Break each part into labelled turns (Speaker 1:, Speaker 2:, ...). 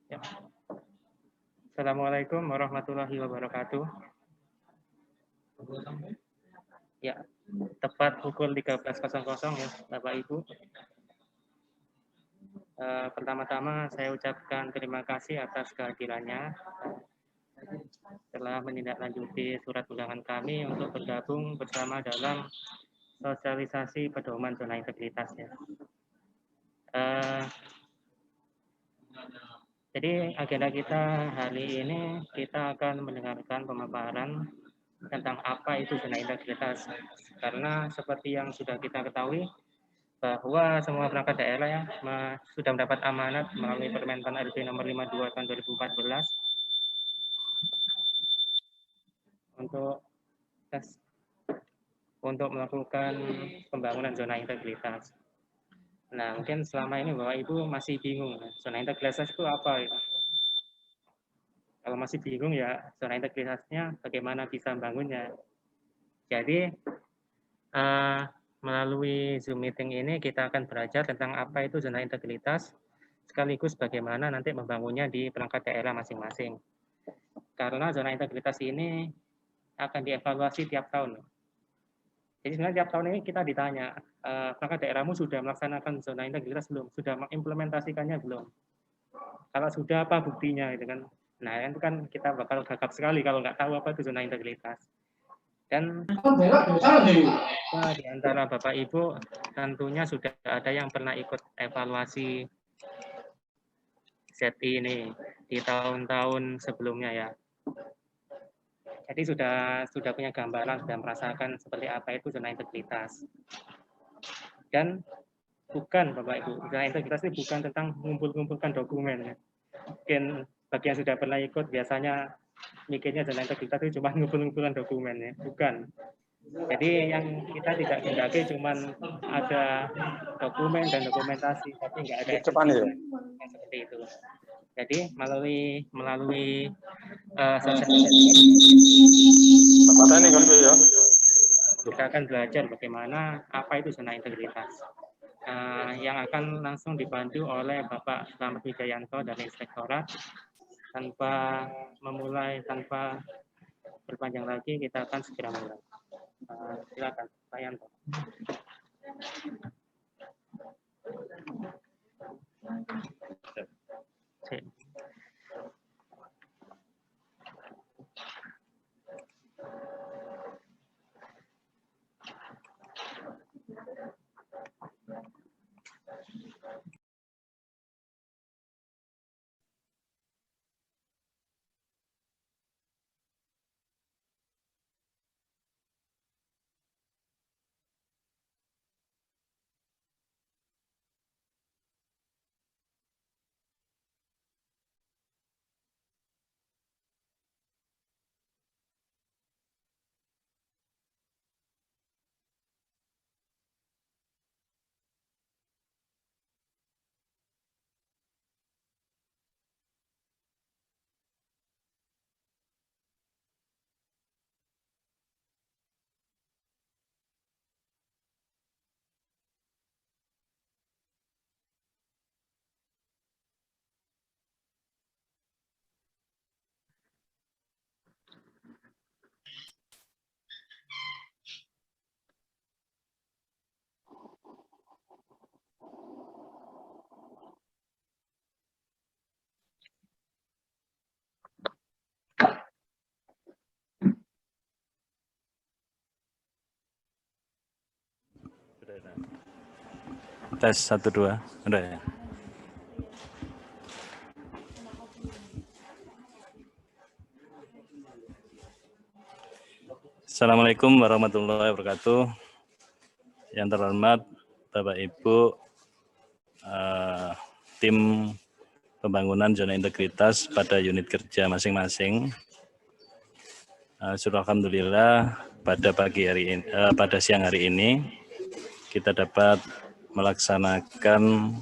Speaker 1: Ya. Assalamualaikum warahmatullahi wabarakatuh. Ya, tepat pukul 13.00 ya, Bapak Ibu. Pertama-tama saya ucapkan terima kasih atas kehadirannya telah menindaklanjuti surat undangan kami untuk bergabung bersama dalam sosialisasi pedoman zona integritasnya. Jadi agenda kita hari ini kita akan mendengarkan pemaparan tentang apa itu zona integritas. Karena seperti yang sudah kita ketahui bahwa semua perangkat daerah ya sudah mendapat amanat melalui Permentan RB nomor 52 tahun 2014 untuk melakukan pembangunan zona integritas. Nah, mungkin selama ini Bapak Ibu masih bingung, zona integritas itu apa ya? Kalau masih bingung ya, zona integritasnya bagaimana bisa membangunnya. Jadi, melalui Zoom meeting ini kita akan belajar tentang apa itu zona integritas, sekaligus bagaimana nanti membangunnya di perangkat daerah masing-masing. Karena zona integritas ini akan dievaluasi tiap tahun. Jadi sebenarnya tiap tahun ini kita ditanya, perangkat daerahmu sudah melaksanakan zona integritas belum? Sudah mengimplementasikannya belum? Kalau sudah, apa buktinya gitu kan? Nah, itu kan kita bakal gagap sekali kalau nggak tahu apa itu zona integritas. Dan di antara Bapak Ibu tentunya sudah ada yang pernah ikut evaluasi ZI ini di tahun-tahun sebelumnya ya. Jadi sudah punya gambaran, sudah merasakan seperti apa itu zona integritas. Dan bukan Bapak Ibu, zona integritas ini bukan tentang mengumpulkan dokumen. Mungkin bagi yang sudah pernah ikut biasanya mikirnya zona integritas itu cuma ngumpulkan dokumen ya, bukan. Jadi yang kita tidak hendaki cuma ada dokumen dan dokumentasi, tapi nggak ada eksekusi yang seperti itu. Jadi melalui kita akan belajar bagaimana apa itu zona integritas. Yang akan langsung dibantu oleh Bapak Slamet Wijayanto dari Inspektorat. Tanpa berpanjang lagi, kita akan segera mulai. Silakan, Pak Yanto.
Speaker 2: Tes 1 2 udah ya. Assalamualaikum warahmatullahi wabarakatuh. Yang terhormat Bapak Ibu tim pembangunan zona integritas pada unit kerja masing-masing. Alhamdulillah pada siang hari ini kita dapat melaksanakan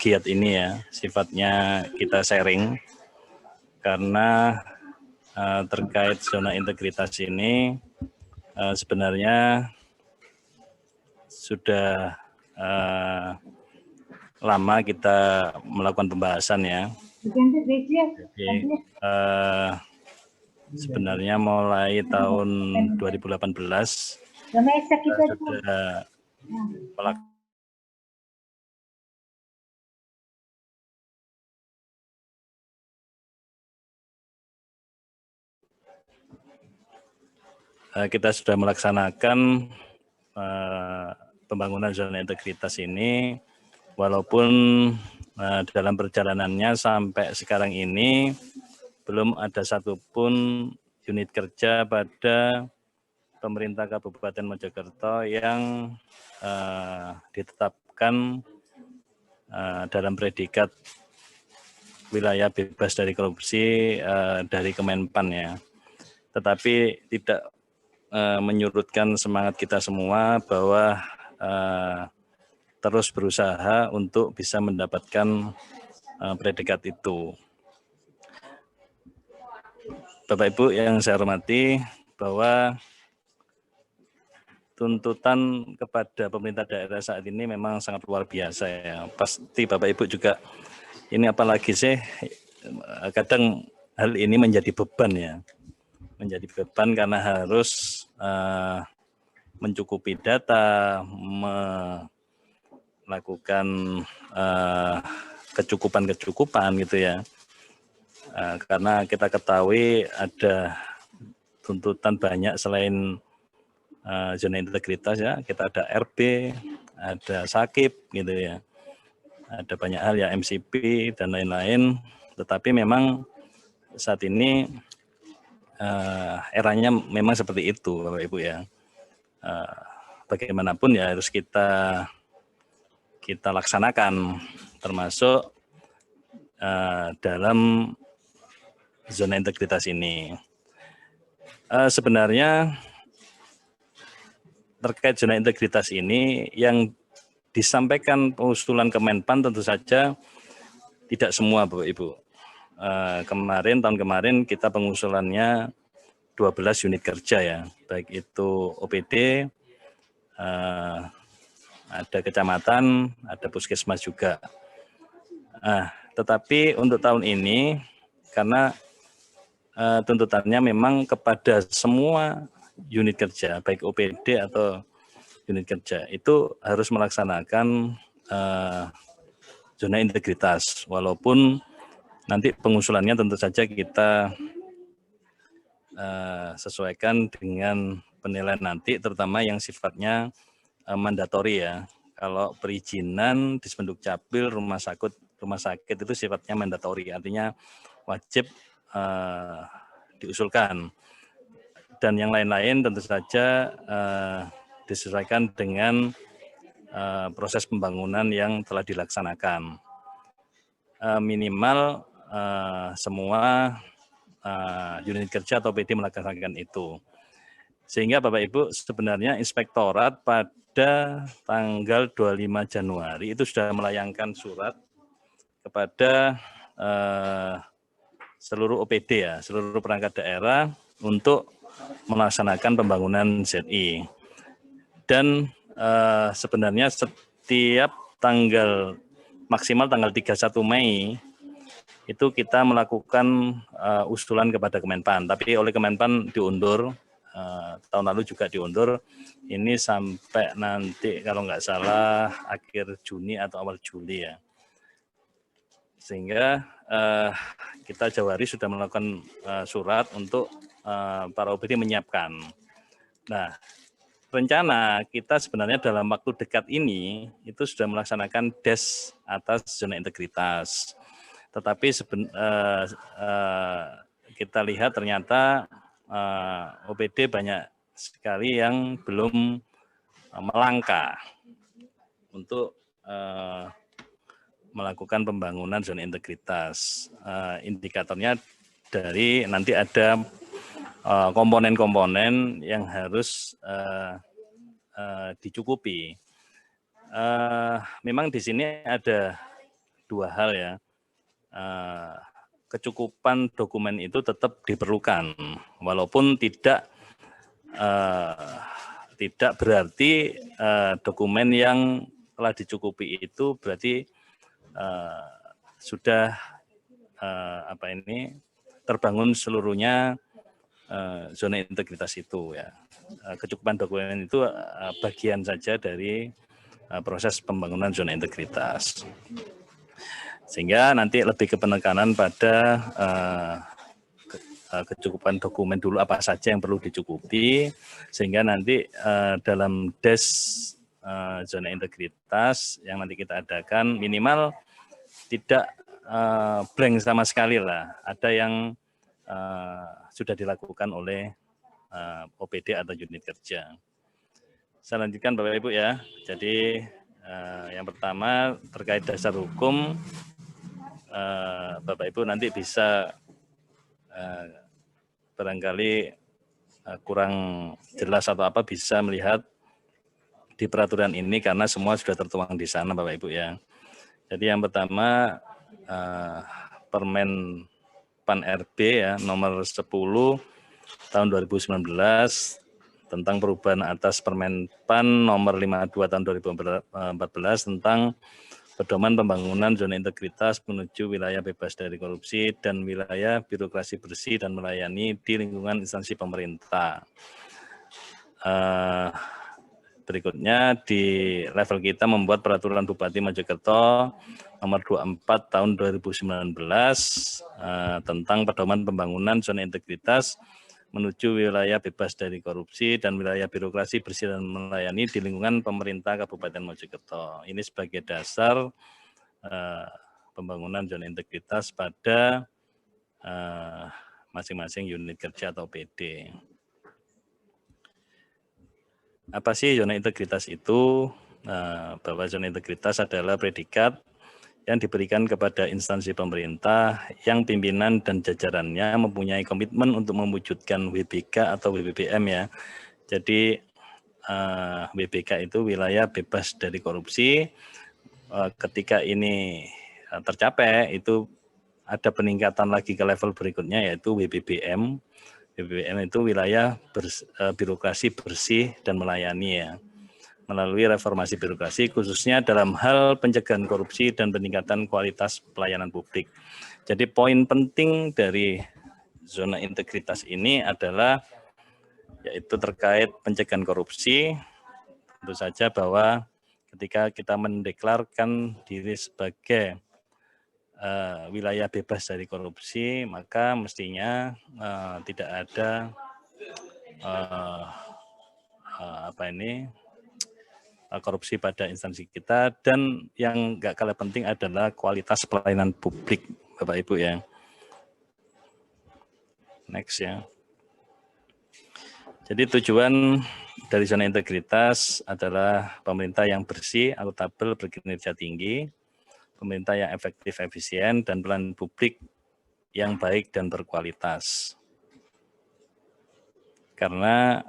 Speaker 2: giat ini ya, sifatnya kita sharing karena terkait zona integritas ini sebenarnya sudah lama kita melakukan pembahasan ya, Jadi sebenarnya mulai tahun 2018 sudah melakukan kita sudah melaksanakan pembangunan zona integritas ini, walaupun dalam perjalanannya sampai sekarang ini belum ada satupun unit kerja pada pemerintah Kabupaten Mojokerto yang ditetapkan dalam predikat wilayah bebas dari korupsi dari Kemenpan ya. Tetapi tidak menyurutkan semangat kita semua bahwa terus berusaha untuk bisa mendapatkan predikat itu. Bapak Ibu yang saya hormati, bahwa tuntutan kepada pemerintah daerah saat ini memang sangat luar biasa ya. Pasti Bapak Ibu juga ini apalagi sih kadang hal ini menjadi beban ya. Menjadi beban karena harus mencukupi data, melakukan kecukupan gitu ya. Karena kita ketahui ada tuntutan banyak selain zona integritas ya, kita ada RB, ada Sakip gitu ya. Ada banyak hal ya, MCP dan lain-lain, tetapi memang saat ini eranya memang seperti itu Bapak Ibu ya. Bagaimanapun ya harus kita laksanakan, termasuk dalam zona integritas ini. Sebenarnya terkait zona integritas ini yang disampaikan usulan Kemenpan tentu saja tidak semua Bapak Ibu. Tahun kemarin kita pengusulannya 12 unit kerja ya, baik itu OPD, ada kecamatan, ada puskesmas juga. Tetapi untuk tahun ini karena tuntutannya memang kepada semua unit kerja, baik OPD atau unit kerja, itu harus melaksanakan zona integritas, walaupun nanti pengusulannya tentu saja kita sesuaikan dengan penilaian nanti, terutama yang sifatnya mandatori ya. Kalau perizinan di Dispenduk Capil rumah sakit itu sifatnya mandatori, artinya wajib diusulkan. Dan yang lain-lain tentu saja disesuaikan dengan proses pembangunan yang telah dilaksanakan. Minimal semua unit kerja atau PD melaksanakan itu. Sehingga Bapak Ibu sebenarnya inspektorat pada tanggal 25 Januari itu sudah melayangkan surat kepada seluruh OPD ya, seluruh perangkat daerah untuk melaksanakan pembangunan ZI. Dan sebenarnya setiap maksimal tanggal 31 Mei itu kita melakukan usulan kepada Kemenpan, tapi oleh Kemenpan diundur, tahun lalu juga diundur, ini sampai nanti kalau nggak salah akhir Juni atau awal Juli ya. Sehingga kita Jawari sudah melakukan surat untuk para OPD menyiapkan. Nah, rencana kita sebenarnya dalam waktu dekat ini itu sudah melaksanakan DES atas zona integritas. Tetapi kita lihat ternyata OPD banyak sekali yang belum melangkah untuk melakukan pembangunan zona integritas. Indikatornya dari nanti ada komponen-komponen yang harus dicukupi. Memang di sini ada dua hal ya. Kecukupan dokumen itu tetap diperlukan, walaupun tidak berarti dokumen yang telah dicukupi itu berarti sudah terbangun seluruhnya zona integritas itu ya. Kecukupan dokumen itu bagian saja dari proses pembangunan zona integritas. Sehingga nanti lebih ke penekanan pada kecukupan dokumen dulu apa saja yang perlu dicukupi, sehingga nanti dalam des zona integritas yang nanti kita adakan minimal tidak blank sama sekali lah. Ada yang sudah dilakukan oleh OPD atau unit kerja. Saya lanjutkan Bapak Ibu ya. Jadi yang pertama terkait dasar hukum, Bapak Ibu nanti bisa barangkali kurang jelas atau apa bisa melihat di peraturan ini karena semua sudah tertuang di sana Bapak Ibu ya. Jadi yang pertama Permen PAN RB ya nomor 10 tahun 2019 tentang perubahan atas Permen PAN nomor 52 tahun 2014 tentang pedoman pembangunan zona integritas menuju wilayah bebas dari korupsi dan wilayah birokrasi bersih dan melayani di lingkungan instansi pemerintah. Berikutnya di level kita membuat peraturan Bupati Mojokerto nomor 24 tahun 2019 tentang pedoman pembangunan zona integritas menuju wilayah bebas dari korupsi dan wilayah birokrasi bersih dan melayani di lingkungan pemerintah Kabupaten Mojokerto. Ini sebagai dasar pembangunan zona integritas pada masing-masing unit kerja atau PD. Apa sih zona integritas itu? Bahwa zona integritas adalah predikat yang diberikan kepada instansi pemerintah yang pimpinan dan jajarannya mempunyai komitmen untuk mewujudkan WBK atau WBBM ya. Jadi WBK itu wilayah bebas dari korupsi. Ketika ini tercapai itu ada peningkatan lagi ke level berikutnya yaitu WBBM. WBBM itu wilayah birokrasi bersih dan melayani ya. Melalui reformasi birokrasi khususnya dalam hal pencegahan korupsi dan peningkatan kualitas pelayanan publik. Jadi poin penting dari zona integritas ini adalah yaitu terkait pencegahan korupsi. Tentu saja bahwa ketika kita mendeklarkan diri sebagai wilayah bebas dari korupsi, maka mestinya tidak ada korupsi pada instansi kita, dan yang nggak kalah penting adalah kualitas pelayanan publik, Bapak Ibu ya. Next ya. Jadi tujuan dari zona integritas adalah pemerintah yang bersih, akuntabel, berkinerja tinggi, pemerintah yang efektif, efisien, dan pelayanan publik yang baik dan berkualitas. Karena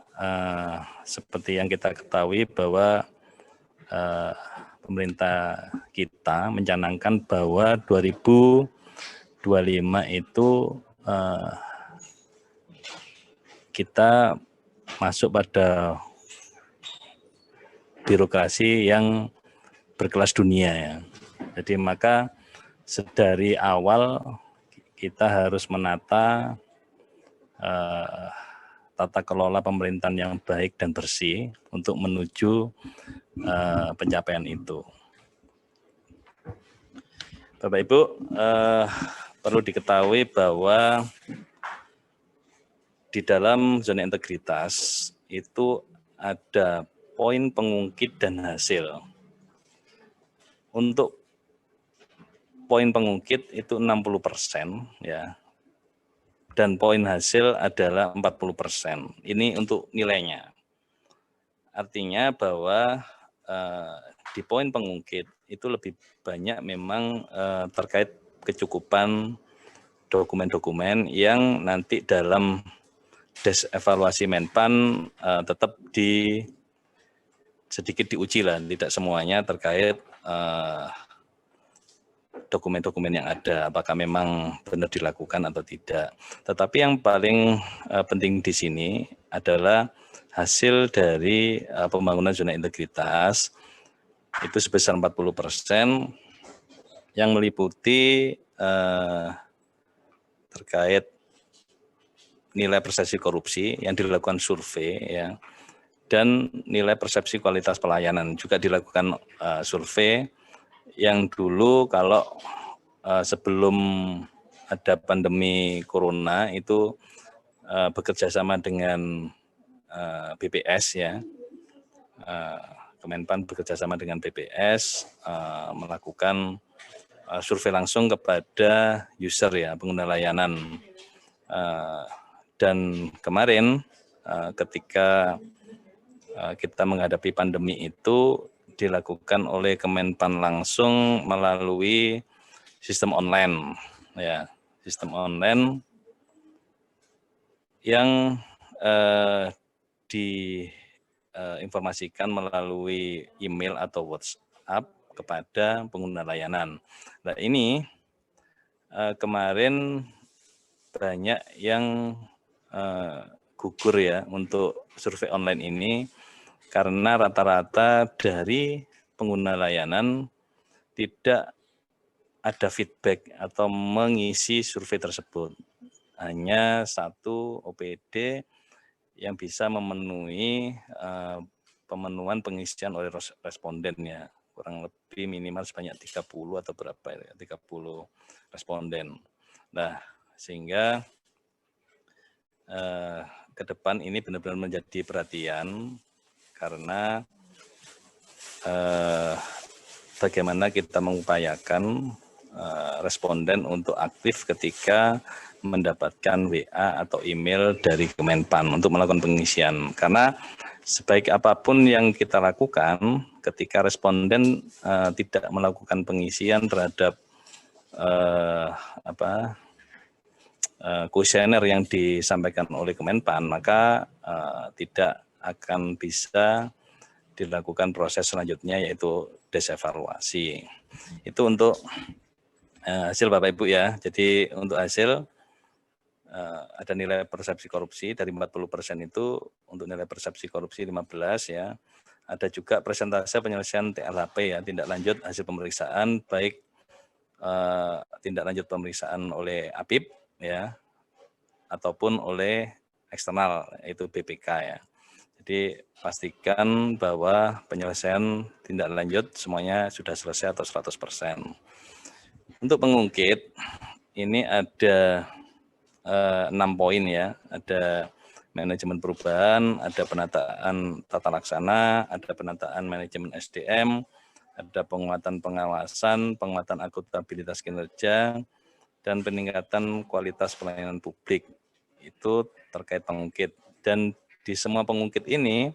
Speaker 2: seperti yang kita ketahui bahwa pemerintah kita mencanangkan bahwa 2025 itu kita masuk pada birokrasi yang berkelas dunia ya. Jadi maka sedari awal kita harus menata tata kelola pemerintahan yang baik dan bersih untuk menuju pencapaian itu. Bapak Ibu, perlu diketahui bahwa di dalam zona integritas itu ada poin pengungkit dan hasil. Untuk poin pengungkit itu 60% ya. Dan poin hasil adalah 40%. Ini untuk nilainya. Artinya bahwa di poin pengungkit itu lebih banyak memang terkait kecukupan dokumen-dokumen yang nanti dalam des evaluasi Menpan tetap sedikit diuji lah, tidak semuanya terkait dokumen-dokumen yang ada, apakah memang benar dilakukan atau tidak. Tetapi yang paling penting di sini adalah hasil dari pembangunan zona integritas itu sebesar 40% yang meliputi terkait nilai persepsi korupsi yang dilakukan survei ya, dan nilai persepsi kualitas pelayanan juga dilakukan survei yang dulu kalau sebelum ada pandemi corona itu bekerja sama dengan BPS ya, Kemenpan bekerja sama dengan BPS melakukan survei langsung kepada user ya, pengguna layanan. Dan kemarin ketika kita menghadapi pandemi itu dilakukan oleh Kemenpan langsung melalui sistem online ya, sistem online yang diinformasikan melalui email atau WhatsApp kepada pengguna layanan. Nah ini kemarin banyak yang gugur ya untuk survei online ini karena rata-rata dari pengguna layanan tidak ada feedback atau mengisi survei tersebut. Hanya satu OPD yang bisa memenuhi pemenuhan pengisian oleh responden ya, kurang lebih minimal sebanyak 30 atau berapa ya, 30 responden. Nah, sehingga ke depan ini benar-benar menjadi perhatian karena bagaimana kita mengupayakan responden untuk aktif ketika mendapatkan WA atau email dari Kemenpan untuk melakukan pengisian. Karena sebaik apapun yang kita lakukan, ketika responden tidak melakukan pengisian terhadap kuesioner yang disampaikan oleh Kemenpan, maka tidak akan bisa dilakukan proses selanjutnya yaitu desevaluasi. Itu untuk hasil Bapak Ibu ya. Jadi untuk hasil ada nilai persepsi korupsi dari 40% itu untuk nilai persepsi korupsi 15 ya. Ada juga persentase penyelesaian TLHP ya, tindak lanjut hasil pemeriksaan baik tindak lanjut pemeriksaan oleh APIP ya ataupun oleh eksternal yaitu BPK ya. Jadi pastikan bahwa penyelesaian tindak lanjut semuanya sudah selesai atau 100%. Untuk pengungkit ini ada 6 poin ya, ada manajemen perubahan, ada penataan tata laksana, ada penataan manajemen SDM, ada penguatan pengawasan, penguatan akuntabilitas kinerja, dan peningkatan kualitas pelayanan publik. Itu terkait pengungkit. Dan di semua pengungkit ini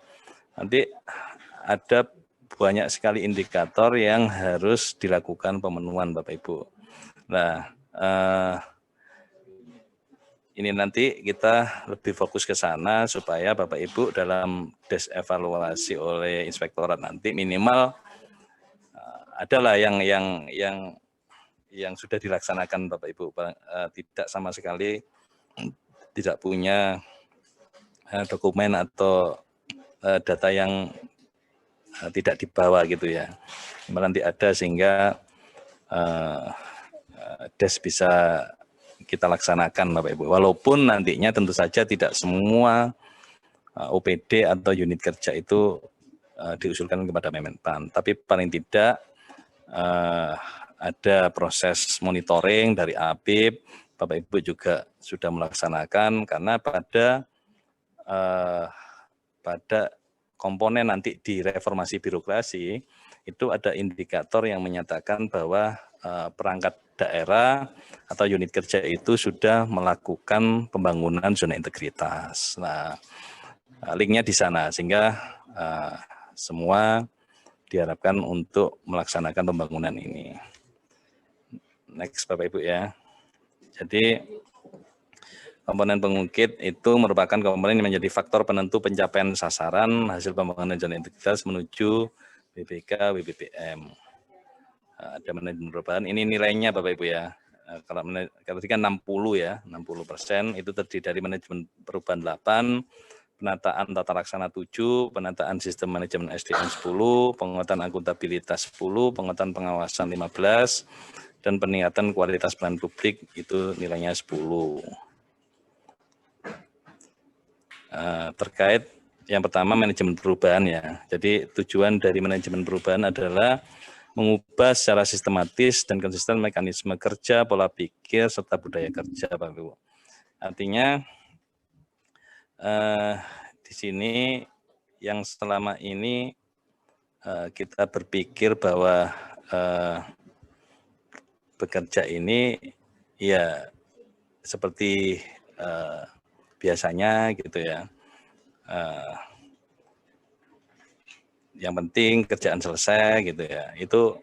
Speaker 2: nanti ada banyak sekali indikator yang harus dilakukan pemenuhan Bapak Ibu. Nah, ini nanti kita lebih fokus ke sana supaya Bapak Ibu dalam desevaluasi oleh inspektorat nanti minimal adalah yang sudah dilaksanakan Bapak Ibu, tidak sama sekali tidak punya dokumen atau data yang tidak dibawa gitu ya. Nanti ada sehingga des bisa kita laksanakan Bapak Ibu. Walaupun nantinya tentu saja tidak semua OPD atau unit kerja itu diusulkan kepada Kemenpan, tapi paling tidak ada proses monitoring dari APIP, Bapak Ibu juga sudah melaksanakan karena pada komponen nanti di reformasi birokrasi itu ada indikator yang menyatakan bahwa perangkat daerah atau unit kerja itu sudah melakukan pembangunan zona integritas. Nah, linknya di sana sehingga semua diharapkan untuk melaksanakan pembangunan ini. Next Bapak Ibu ya. Jadi komponen pengungkit itu merupakan komponen yang menjadi faktor penentu pencapaian sasaran hasil pembangunan zona integritas menuju BPK, BBPM. Ada manajemen perubahan, ini nilainya Bapak Ibu ya. Kalau tadi kan 60 ya, 60% itu terdiri dari manajemen perubahan 8, penataan tata laksana 7, penataan sistem manajemen SDM 10, penguatan akuntabilitas 10, penguatan pengawasan 15, dan peningkatan kualitas pelayanan publik itu nilainya 10. Terkait yang pertama manajemen perubahan ya. Jadi tujuan dari manajemen perubahan adalah mengubah secara sistematis dan konsisten mekanisme kerja, pola pikir, serta budaya kerja, Pak Ibu. Artinya di sini yang selama ini kita berpikir bahwa bekerja ini ya seperti biasanya gitu ya. Yang penting kerjaan selesai gitu ya. Itu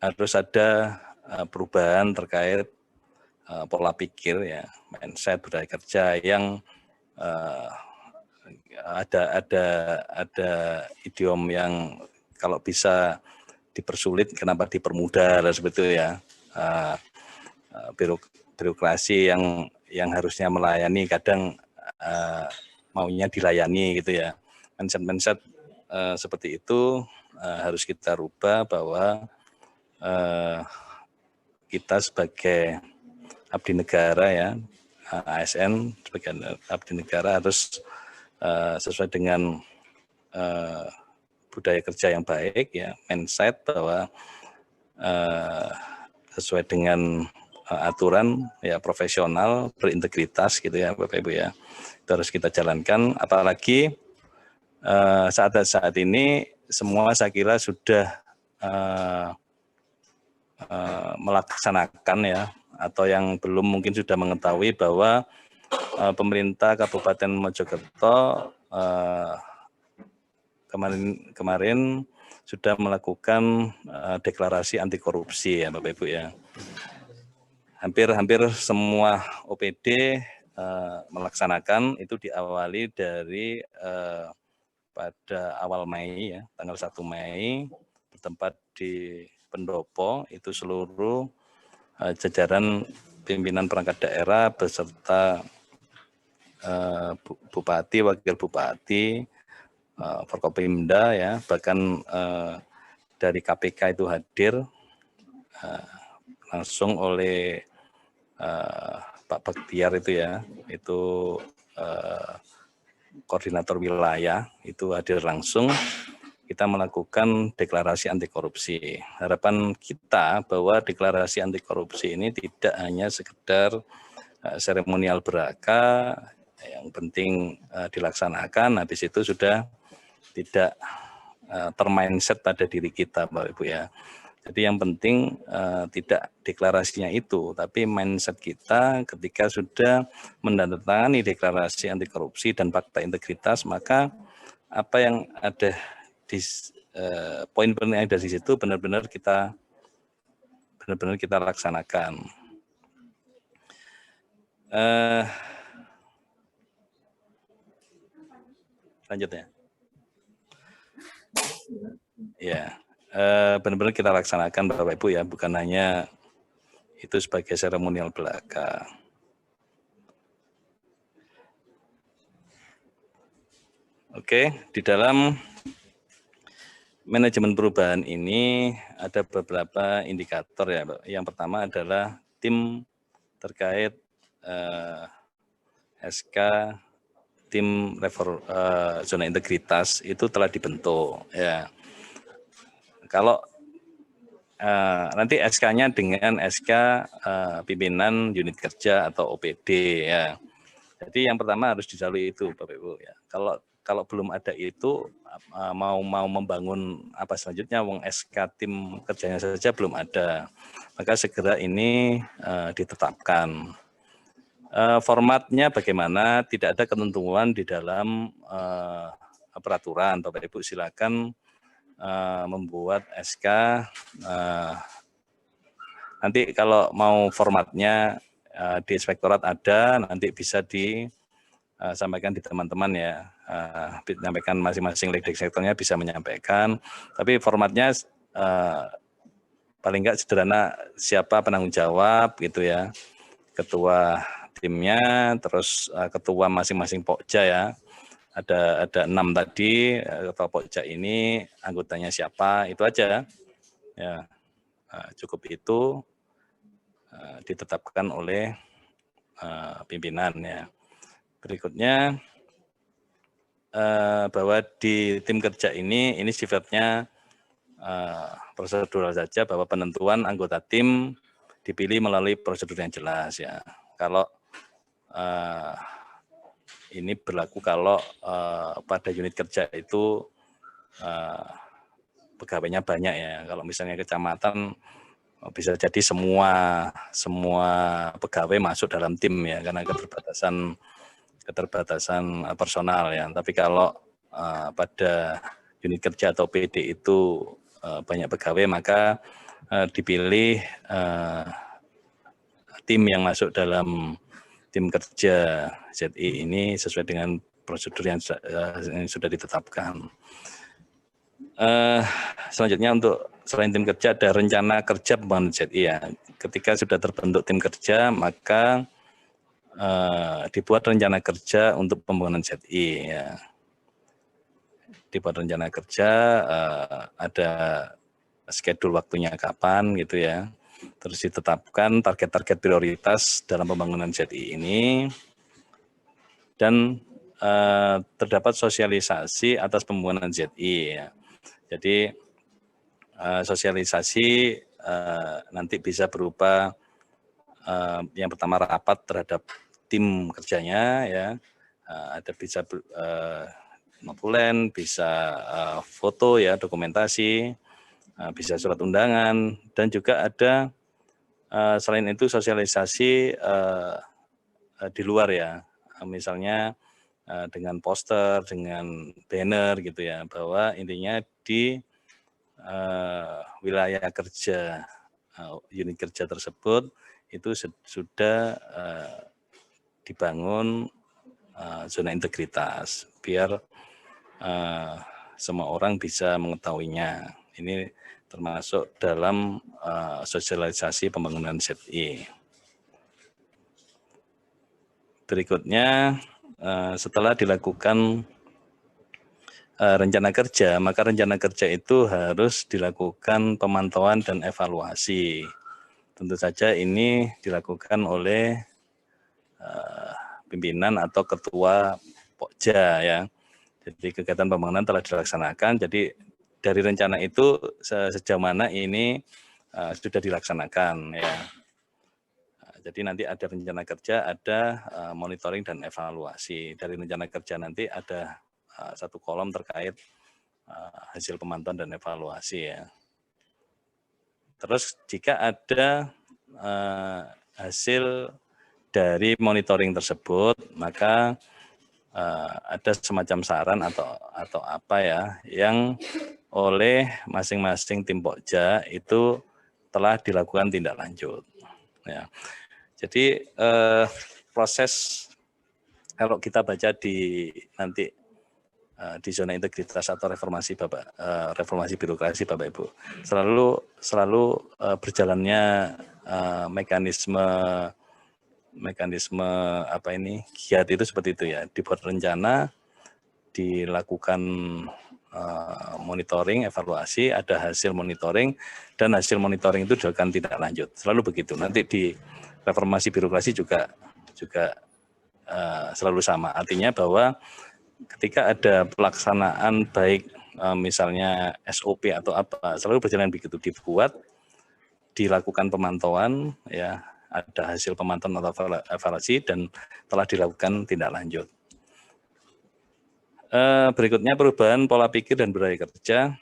Speaker 2: harus ada perubahan terkait pola pikir ya, mindset budaya kerja yang ada idiom yang kalau bisa dipersulit kenapa dipermudah dan seperti itu ya. Birokrasi yang harusnya melayani kadang maunya dilayani gitu ya. Mindset seperti itu harus kita rubah bahwa kita sebagai abdi negara ya, ASN sebagai abdi negara harus sesuai dengan budaya kerja yang baik ya, mindset bahwa sesuai dengan aturan ya, profesional, berintegritas gitu ya Bapak Ibu ya. Itu harus kita jalankan, apalagi saat ini semua saya kira sudah melaksanakan ya, atau yang belum mungkin sudah mengetahui bahwa pemerintah Kabupaten Mojokerto kemarin sudah melakukan deklarasi anti korupsi ya Bapak Ibu ya. Hampir semua OPD melaksanakan, itu diawali dari pada awal Mei ya, tanggal 1 Mei bertempat di Pendopo, itu seluruh jajaran pimpinan perangkat daerah beserta bupati, wakil bupati, Forkopimda ya, bahkan dari KPK itu hadir langsung oleh Pak Baktiar itu ya, itu koordinator wilayah itu hadir langsung. Kita melakukan deklarasi anti korupsi. Harapan kita bahwa deklarasi anti korupsi ini tidak hanya sekedar seremonial belaka, yang penting dilaksanakan, habis itu sudah tidak termindset pada diri kita Bapak Ibu ya. Jadi yang penting tidak deklarasinya itu, tapi mindset kita ketika sudah menandatangani deklarasi anti korupsi dan fakta integritas, maka apa yang ada di poin-poin yang ada di situ benar-benar kita laksanakan. Lanjutnya. Ya, benar-benar kita laksanakan Bapak Ibu ya, bukan hanya itu sebagai seremonial belaka. Oke, di dalam manajemen perubahan ini ada beberapa indikator ya, Pak. Yang pertama adalah tim terkait SK tim zona integritas itu telah dibentuk ya. Kalau nanti SK-nya dengan SK pimpinan unit kerja atau OPD ya. Jadi yang pertama harus dilalui itu Bapak Ibu ya. Kalau belum ada itu, mau membangun apa selanjutnya, wong SK tim kerjanya saja belum ada, maka segera ini ditetapkan. Formatnya bagaimana, tidak ada ketentuan di dalam peraturan. Bapak Ibu silakan membuat SK. Nanti kalau mau formatnya di inspektorat ada, nanti bisa disampaikan di teman-teman ya. Menyampaikan masing-masing lead sektornya bisa menyampaikan, tapi formatnya paling enggak sederhana, siapa penanggung jawab gitu ya, ketua timnya, terus ketua masing-masing pokja ya, ada 6 tadi, ketua pokja ini anggotanya siapa, itu aja ya. cukup itu ditetapkan oleh pimpinan ya. Berikutnya bahwa di tim kerja ini sifatnya prosedural saja, bahwa penentuan anggota tim dipilih melalui prosedur yang jelas ya. Kalau ini berlaku kalau pada unit kerja itu pegawainya banyak ya. Kalau misalnya kecamatan bisa jadi semua pegawai masuk dalam tim ya, karena keterbatasan personal ya. Tapi kalau pada unit kerja atau PD itu banyak pegawai, maka dipilih tim yang masuk dalam tim kerja ZI ini sesuai dengan prosedur yang sudah ditetapkan. Selanjutnya untuk selain tim kerja ada rencana kerja pembangunan ZI ya. Ketika sudah terbentuk tim kerja, maka dibuat rencana kerja untuk pembangunan ZI ya. Dibuat rencana kerja, ada schedule waktunya kapan gitu ya. Terus ditetapkan target-target prioritas dalam pembangunan ZI ini, dan terdapat sosialisasi atas pembangunan ZI ya. Jadi sosialisasi nanti bisa berupa yang pertama rapat terhadap tim kerjanya ya, ada bisa notulen, bisa foto ya, dokumentasi, bisa surat undangan, dan juga ada selain itu sosialisasi di luar ya, misalnya dengan poster, dengan banner gitu ya, bahwa intinya di wilayah kerja unit kerja tersebut itu sudah dibangun zona integritas, biar semua orang bisa mengetahuinya. Ini termasuk dalam sosialisasi pembangunan ZI. Berikutnya, setelah dilakukan rencana kerja, maka rencana kerja itu harus dilakukan pemantauan dan evaluasi. Tentu saja ini dilakukan oleh pimpinan atau ketua Pokja ya. Jadi kegiatan pembangunan telah dilaksanakan. Jadi dari rencana itu sejauh mana ini sudah dilaksanakan ya. Jadi nanti ada rencana kerja, ada monitoring dan evaluasi. Dari rencana kerja nanti ada satu kolom terkait hasil pemantauan dan evaluasi ya. Terus jika ada hasil dari monitoring tersebut, maka ada semacam saran atau apa ya yang oleh masing-masing tim Pokja itu telah dilakukan tindak lanjut. Ya. Jadi proses kalau kita baca di nanti di zona integritas atau reformasi reformasi birokrasi Bapak Ibu, selalu berjalannya mekanisme apa ini giat itu seperti itu ya, dibuat rencana, dilakukan monitoring, evaluasi, ada hasil monitoring, dan hasil monitoring itu dilakukan tindak lanjut. Selalu begitu. Nanti di reformasi birokrasi juga selalu sama. Artinya bahwa ketika ada pelaksanaan baik misalnya SOP atau apa, selalu berjalan begitu, dibuat, dilakukan pemantauan, ya ada hasil pemantauan atau evaluasi, dan telah dilakukan tindak lanjut. Berikutnya perubahan pola pikir dan budaya kerja.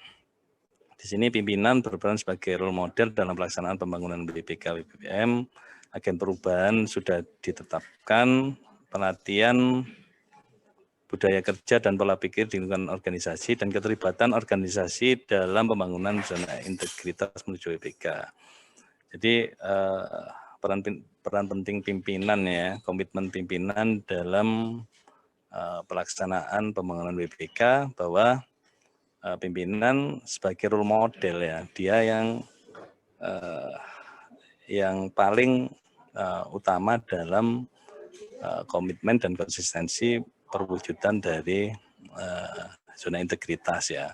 Speaker 2: Di sini pimpinan berperan sebagai role model dalam pelaksanaan pembangunan BPK BPM. Agen perubahan sudah ditetapkan, pelatihan budaya kerja dan pola pikir di lingkungan organisasi, dan keterlibatan organisasi dalam pembangunan zona integritas menuju BPK. Jadi peran penting pimpinan ya, komitmen pimpinan dalam pelaksanaan pembangunan BPK, bahwa pimpinan sebagai role model ya, dia yang paling utama dalam komitmen dan konsistensi perwujudan dari zona integritas ya.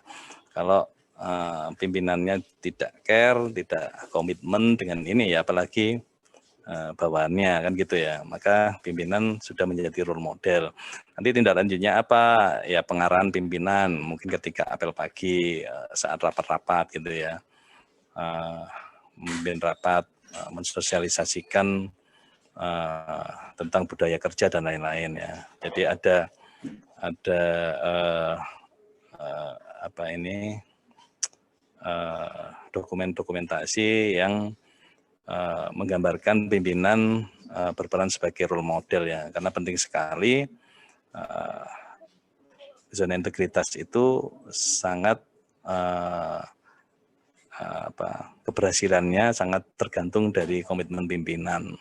Speaker 2: Kalau pimpinannya tidak care, tidak komitmen dengan ini ya, apalagi bawahannya kan gitu ya, maka pimpinan sudah menjadi role model. Nanti tindak lanjutnya apa? Ya pengarahan pimpinan, mungkin ketika apel pagi, saat rapat-rapat gitu ya, memimpin rapat, mensosialisasikan tentang budaya kerja dan lain-lain ya. Jadi ada apa ini dokumentasi yang menggambarkan pimpinan berperan sebagai role model ya, karena penting sekali zona integritas itu sangat keberhasilannya sangat tergantung dari komitmen pimpinan.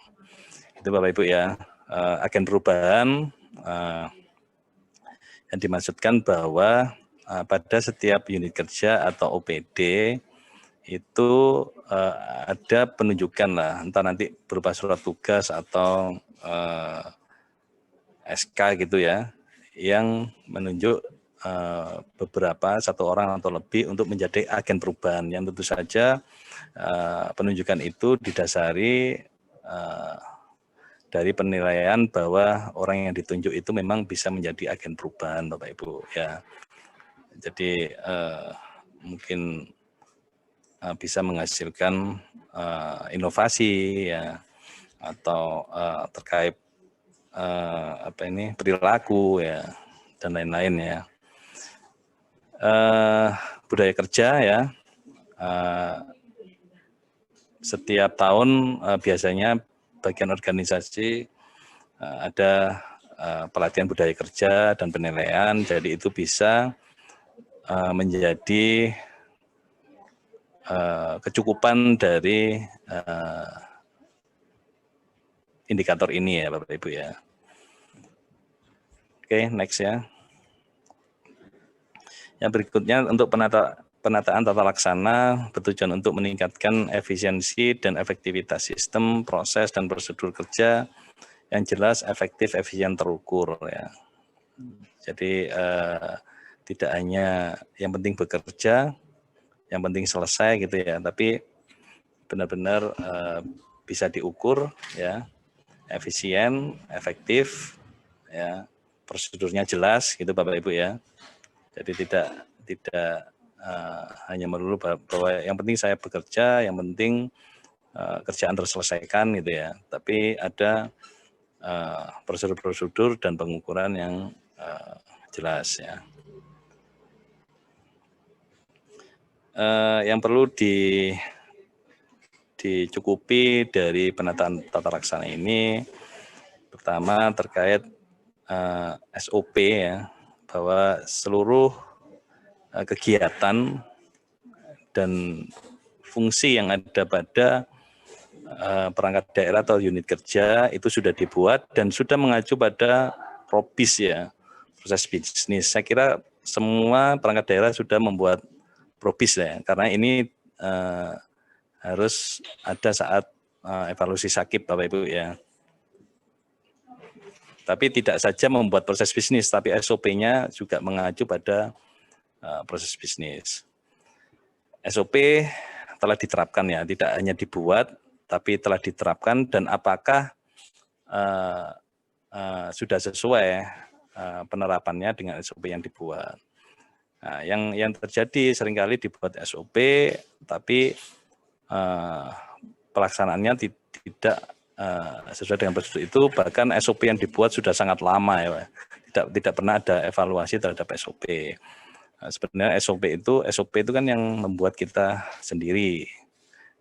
Speaker 2: Itu Bapak Ibu ya. Agen perubahan yang dimaksudkan bahwa pada setiap unit kerja atau OPD itu ada penunjukan lah, entah nanti berupa surat tugas atau SK gitu ya, yang menunjuk beberapa, satu orang atau lebih untuk menjadi agen perubahan, yang tentu saja penunjukan itu didasari dari penilaian bahwa orang yang ditunjuk itu memang bisa menjadi agen perubahan, Bapak Ibu ya. Jadi mungkin bisa menghasilkan inovasi ya, atau terkait perilaku ya, dan lain-lain ya. Budaya kerja ya, setiap tahun biasanya bagian organisasi ada pelatihan budaya kerja dan penilaian, jadi itu bisa menjadi kecukupan dari indikator ini ya Bapak Ibu ya. Oke, next ya. Yang berikutnya untuk penataan tata laksana bertujuan untuk meningkatkan efisiensi dan efektivitas sistem, proses, dan prosedur kerja yang jelas, efektif, efisien, terukur ya. Jadi tidak hanya yang penting bekerja, yang penting selesai gitu ya, tapi benar-benar bisa diukur ya, efisien, efektif ya, prosedurnya jelas gitu Bapak Ibu ya. Jadi tidak hanya melulu bahwa yang penting saya bekerja, yang penting kerjaan terselesaikan gitu ya, tapi ada prosedur-prosedur dan pengukuran yang jelas ya. Yang perlu dicukupi dari penataan tata laksana ini, pertama terkait SOP ya, bahwa seluruh kegiatan dan fungsi yang ada pada perangkat daerah atau unit kerja itu sudah dibuat dan sudah mengacu pada PROBIS ya, proses bisnis. Saya kira semua perangkat daerah sudah membuat PROBIS ya, karena ini harus ada saat evaluasi sakit Bapak Ibu ya. Tapi tidak saja membuat proses bisnis, tapi SOP-nya juga mengacu pada proses bisnis. SOP telah diterapkan ya, tidak hanya dibuat, tapi telah diterapkan, dan apakah sudah sesuai penerapannya dengan SOP yang dibuat. Nah, yang terjadi seringkali dibuat SOP, tapi pelaksanaannya tidak sesuai dengan prosedur itu, bahkan SOP yang dibuat sudah sangat lama ya, tidak pernah ada evaluasi terhadap SOP. Nah, sebenarnya SOP itu kan yang membuat kita sendiri,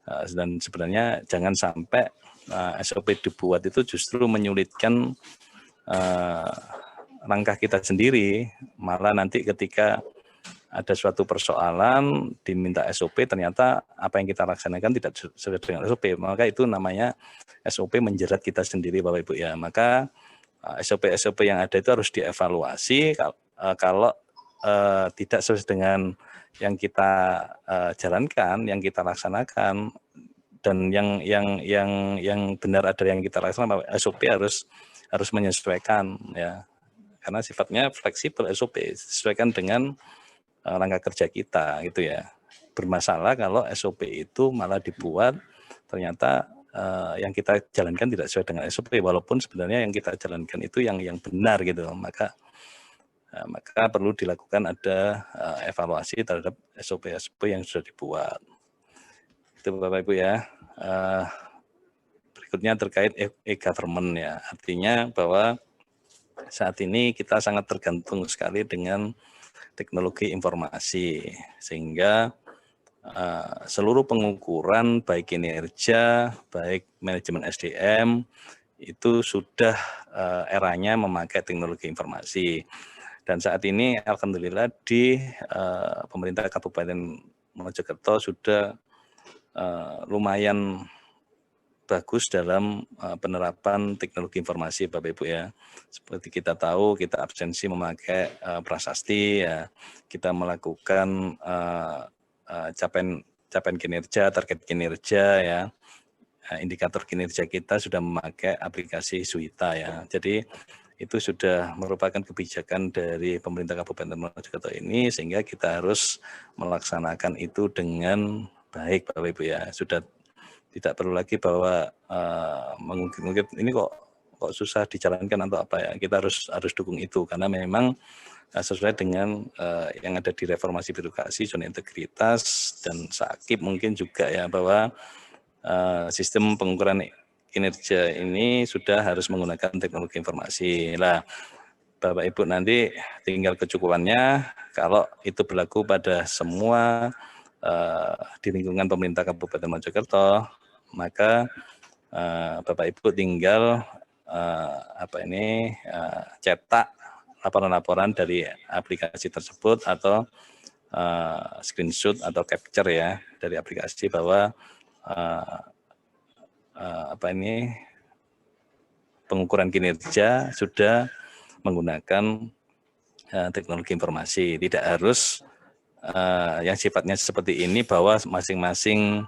Speaker 2: dan sebenarnya jangan sampai SOP dibuat itu justru menyulitkan langkah kita sendiri, malah nanti ketika ada suatu persoalan diminta SOP, ternyata apa yang kita laksanakan tidak sesuai dengan SOP, maka itu namanya SOP menjerat kita sendiri Bapak Ibu ya. Maka SOP yang ada itu harus dievaluasi, kalau tidak sesuai dengan yang kita jalankan, yang kita laksanakan, dan yang benar ada yang kita laksanakan, SOP harus menyesuaikan ya, karena sifatnya fleksibel SOP, sesuaikan dengan langkah kerja kita gitu ya. bermasalah kalau SOP itu malah dibuat ternyata yang kita jalankan tidak sesuai dengan SOP, walaupun sebenarnya yang kita jalankan itu yang benar gitu. Maka perlu dilakukan ada evaluasi terhadap SOP yang sudah dibuat. Itu Bapak Ibu ya. Berikutnya terkait e-government ya, artinya bahwa saat ini kita sangat tergantung sekali dengan teknologi informasi, sehingga seluruh pengukuran baik kinerja, baik manajemen SDM itu sudah eranya memakai teknologi informasi. Dan saat ini alhamdulillah di pemerintah Kabupaten Mojokerto sudah lumayan bagus dalam penerapan teknologi informasi Bapak Ibu ya. Seperti kita tahu, kita absensi memakai prasasti ya, kita melakukan capaian kinerja, target kinerja ya, indikator kinerja kita sudah memakai aplikasi Suwita ya. Jadi itu sudah merupakan kebijakan dari pemerintah Kabupaten Mojokerto ini, sehingga kita harus melaksanakan itu dengan baik Bapak Ibu ya. Sudah tidak perlu lagi bahwa mungkin ini kok susah dijalankan atau apa ya, kita harus dukung itu, karena memang sesuai dengan yang ada di reformasi birokrasi, zona integritas dan Sakip mungkin juga ya, bahwa sistem pengukuran kinerja ini sudah harus menggunakan teknologi informasi. Lah Bapak Ibu nanti tinggal kecukupannya, kalau itu berlaku pada semua di lingkungan pemerintah Kabupaten Mojokerto, maka Bapak Ibu tinggal cetak laporan-laporan dari aplikasi tersebut atau screenshot atau capture ya dari aplikasi bahwa pengukuran kinerja sudah menggunakan teknologi informasi. Tidak harus yang sifatnya seperti ini bahwa masing-masing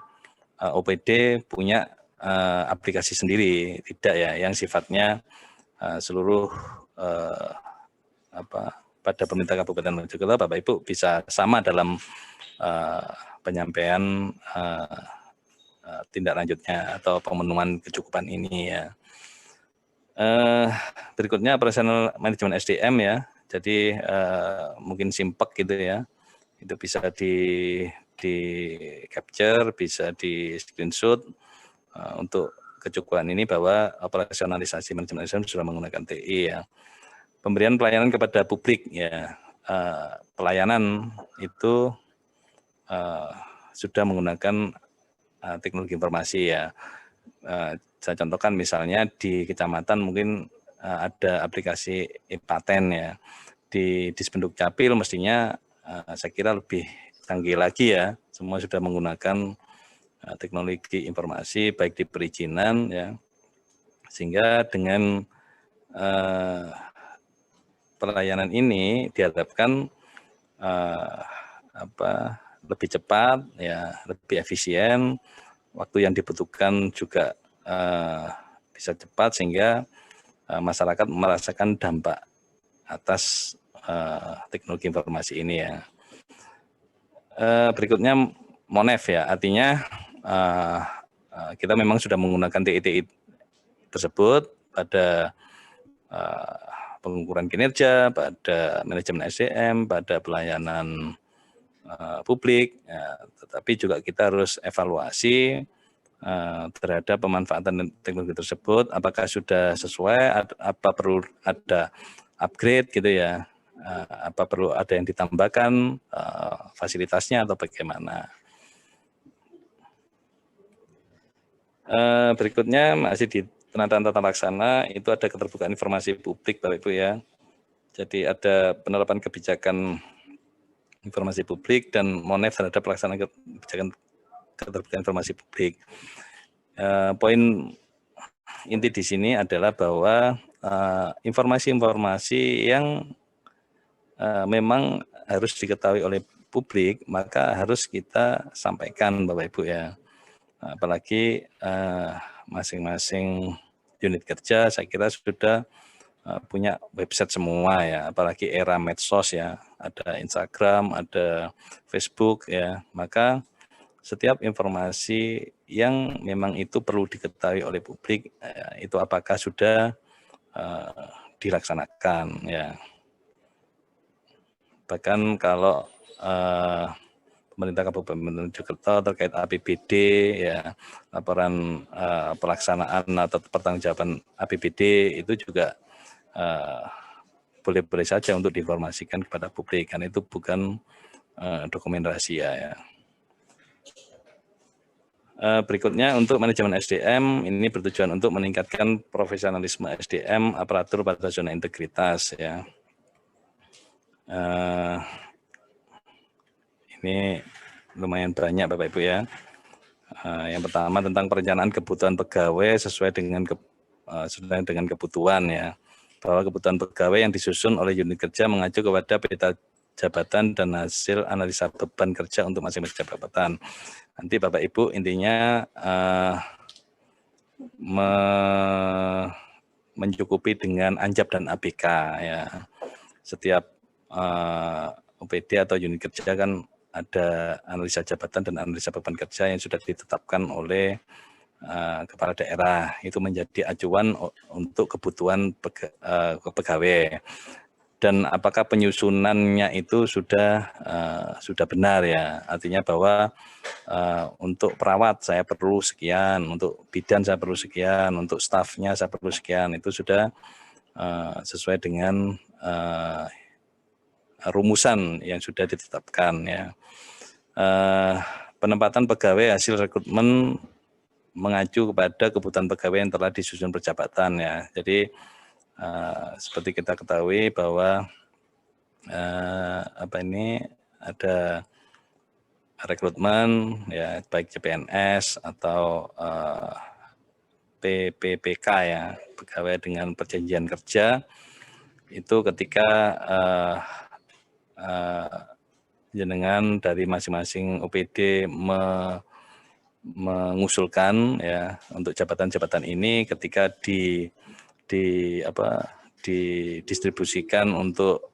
Speaker 2: OPD punya aplikasi sendiri, tidak ya, yang sifatnya seluruh pada pemerintah Kabupaten Mojokerto Bapak Ibu bisa sama dalam penyampaian tindak lanjutnya atau pemenuhan kecukupan ini ya. Berikutnya operasional manajemen SDM ya, jadi mungkin simpek gitu ya, itu bisa di capture, bisa di screenshot untuk kecukupan ini bahwa operasionalisasi manajemen SDM sudah menggunakan TI ya. Pemberian pelayanan kepada publik ya, pelayanan itu sudah menggunakan teknologi informasi ya. Saya contohkan misalnya di kecamatan mungkin ada aplikasi e-paten ya, di Dispenduk Capil mestinya saya kira lebih canggih lagi ya, semua sudah menggunakan teknologi informasi baik di perizinan ya, sehingga dengan pelayanan ini diharapkan lebih cepat ya, lebih efisien, waktu yang dibutuhkan juga bisa cepat, sehingga masyarakat merasakan dampak atas teknologi informasi ini ya. Berikutnya MONEF ya, artinya kita memang sudah menggunakan TI tersebut pada pengukuran kinerja, pada manajemen SDM, pada pelayanan publik, ya, tetapi juga kita harus evaluasi terhadap pemanfaatan teknologi tersebut, apakah sudah sesuai, apa perlu ada upgrade gitu ya, apa perlu ada yang ditambahkan fasilitasnya atau bagaimana. Berikutnya masih di penataan tata laksana, itu ada keterbukaan informasi publik Bapak Ibu ya. Jadi ada penerapan kebijakan informasi publik dan MONEF terhadap pelaksanaan kebijakan keterbukaan informasi publik. Poin inti di sini adalah bahwa informasi-informasi yang memang harus diketahui oleh publik, maka harus kita sampaikan Bapak Ibu ya. Apalagi masing-masing unit kerja saya kira sudah punya website semua ya, apalagi era medsos ya, ada Instagram, ada Facebook ya, maka setiap informasi yang memang itu perlu diketahui oleh publik itu apakah sudah dilaksanakan ya. Bahkan kalau pemerintah Kabupaten Mojokerto terkait APBD ya, laporan pelaksanaan atau pertanggungjawaban APBD itu juga boleh-boleh saja untuk diinformasikan kepada publik, karena itu bukan dokumen rahasia ya. Berikutnya untuk manajemen SDM ini bertujuan untuk meningkatkan profesionalisme SDM aparatur pada zona integritas ya. Ini lumayan banyak Bapak Ibu ya. Yang pertama tentang perencanaan kebutuhan pegawai sesuai dengan kebutuhan ya. Bahwa kebutuhan pegawai yang disusun oleh unit kerja mengacu kepada peta jabatan dan hasil analisa beban kerja untuk masing-masing jabatan. Nanti Bapak Ibu intinya mencukupi dengan Anjab dan ABK ya. Setiap OPD atau unit kerja kan ada analisa jabatan dan analisa beban kerja yang sudah ditetapkan oleh kepala daerah. Itu menjadi acuan untuk kebutuhan pegawai. Dan apakah penyusunannya itu sudah benar ya, artinya bahwa untuk perawat saya perlu sekian, untuk bidan saya perlu sekian, untuk stafnya saya perlu sekian, itu sudah sesuai dengan rumusan yang sudah ditetapkan ya. Penempatan pegawai hasil rekrutmen mengacu kepada kebutuhan pegawai yang telah disusun perjabatan ya. Jadi seperti kita ketahui bahwa ada rekrutmen ya, baik CPNS atau PPPK ya, pegawai dengan perjanjian kerja, itu ketika jenengan dari masing-masing OPD mengusulkan ya untuk jabatan-jabatan ini, ketika didistribusikan untuk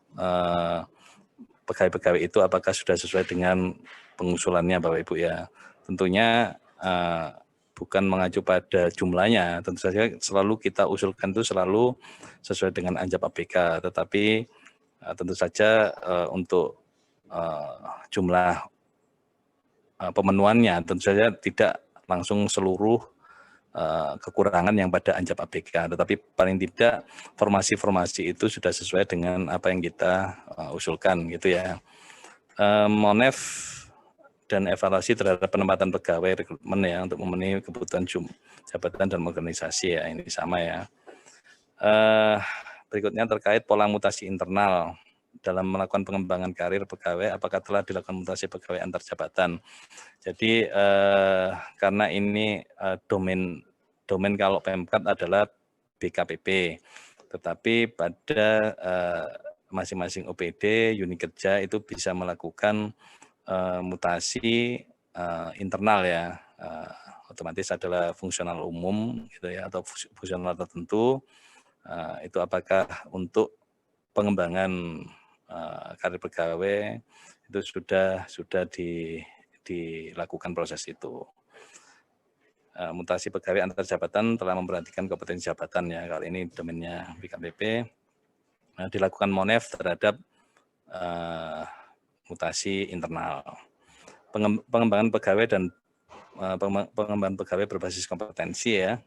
Speaker 2: pegawai-pegawai itu apakah sudah sesuai dengan pengusulannya Bapak Ibu ya. Tentunya bukan mengacu pada jumlahnya, tentu saja selalu kita usulkan itu selalu sesuai dengan Anjab ABK, tetapi tentu saja untuk jumlah pemenuhannya tentu saja tidak langsung seluruh kekurangan yang pada Anjab ABK, tetapi paling tidak formasi-formasi itu sudah sesuai dengan apa yang kita usulkan gitu ya. Monef dan evaluasi terhadap penempatan pegawai rekrutmen ya untuk memenuhi kebutuhan jabatan dan organisasi ya, ini sama ya. Berikutnya terkait pola mutasi internal dalam melakukan pengembangan karir pegawai, apakah telah dilakukan mutasi pegawai antar jabatan. Jadi karena ini domain kalau Pemkat adalah BKPP, tetapi pada masing-masing OPD unit kerja itu bisa melakukan mutasi internal ya, otomatis adalah fungsional umum gitu ya, atau fungsional tertentu. Itu apakah untuk pengembangan karir pegawai itu sudah dilakukan proses itu. Mutasi pegawai antar jabatan telah memperhatikan kompetensi jabatan ya, kali ini domainnya BKPP. Dilakukan monef terhadap mutasi internal. Pengembangan pegawai dan pengembangan pegawai berbasis kompetensi ya.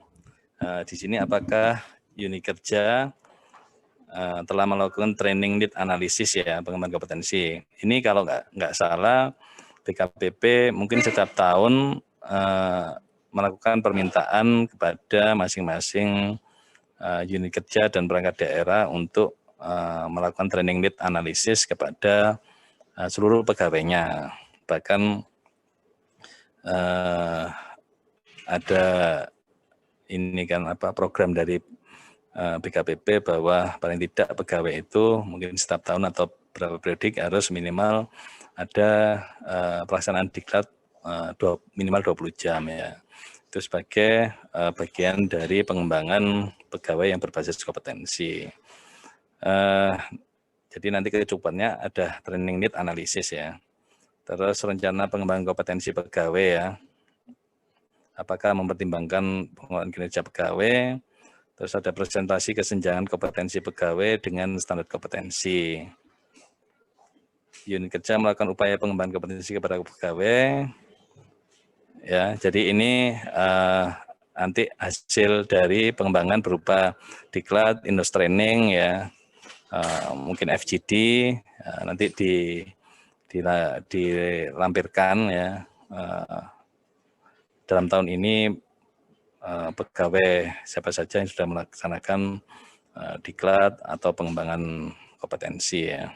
Speaker 2: Di sini apakah unit kerja telah melakukan training need analisis ya, pengembangan kompetensi. Ini kalau nggak salah BKPP mungkin setiap tahun melakukan permintaan kepada masing-masing unit kerja dan perangkat daerah untuk melakukan training need analisis kepada seluruh pegawainya. Bahkan ada ini kan program dari BKPP bahwa paling tidak pegawai itu mungkin setiap tahun atau berapa periodik harus minimal ada pelaksanaan diklat minimal 20 jam ya. Itu sebagai bagian dari pengembangan pegawai yang berbasis kompetensi. Jadi nanti kecukupannya ada training need analisis ya. Terus rencana pengembangan kompetensi pegawai ya. Apakah mempertimbangkan pengelolaan kinerja pegawai. Terus ada presentasi kesenjangan kompetensi pegawai dengan standar kompetensi. Unit kerja melakukan upaya pengembangan kompetensi kepada pegawai. Ya, jadi ini nanti hasil dari pengembangan berupa diklat, industri training ya, mungkin FGD, nanti dilampirkan ya. Dalam tahun ini pegawai siapa saja yang sudah melaksanakan diklat atau pengembangan kompetensi ya.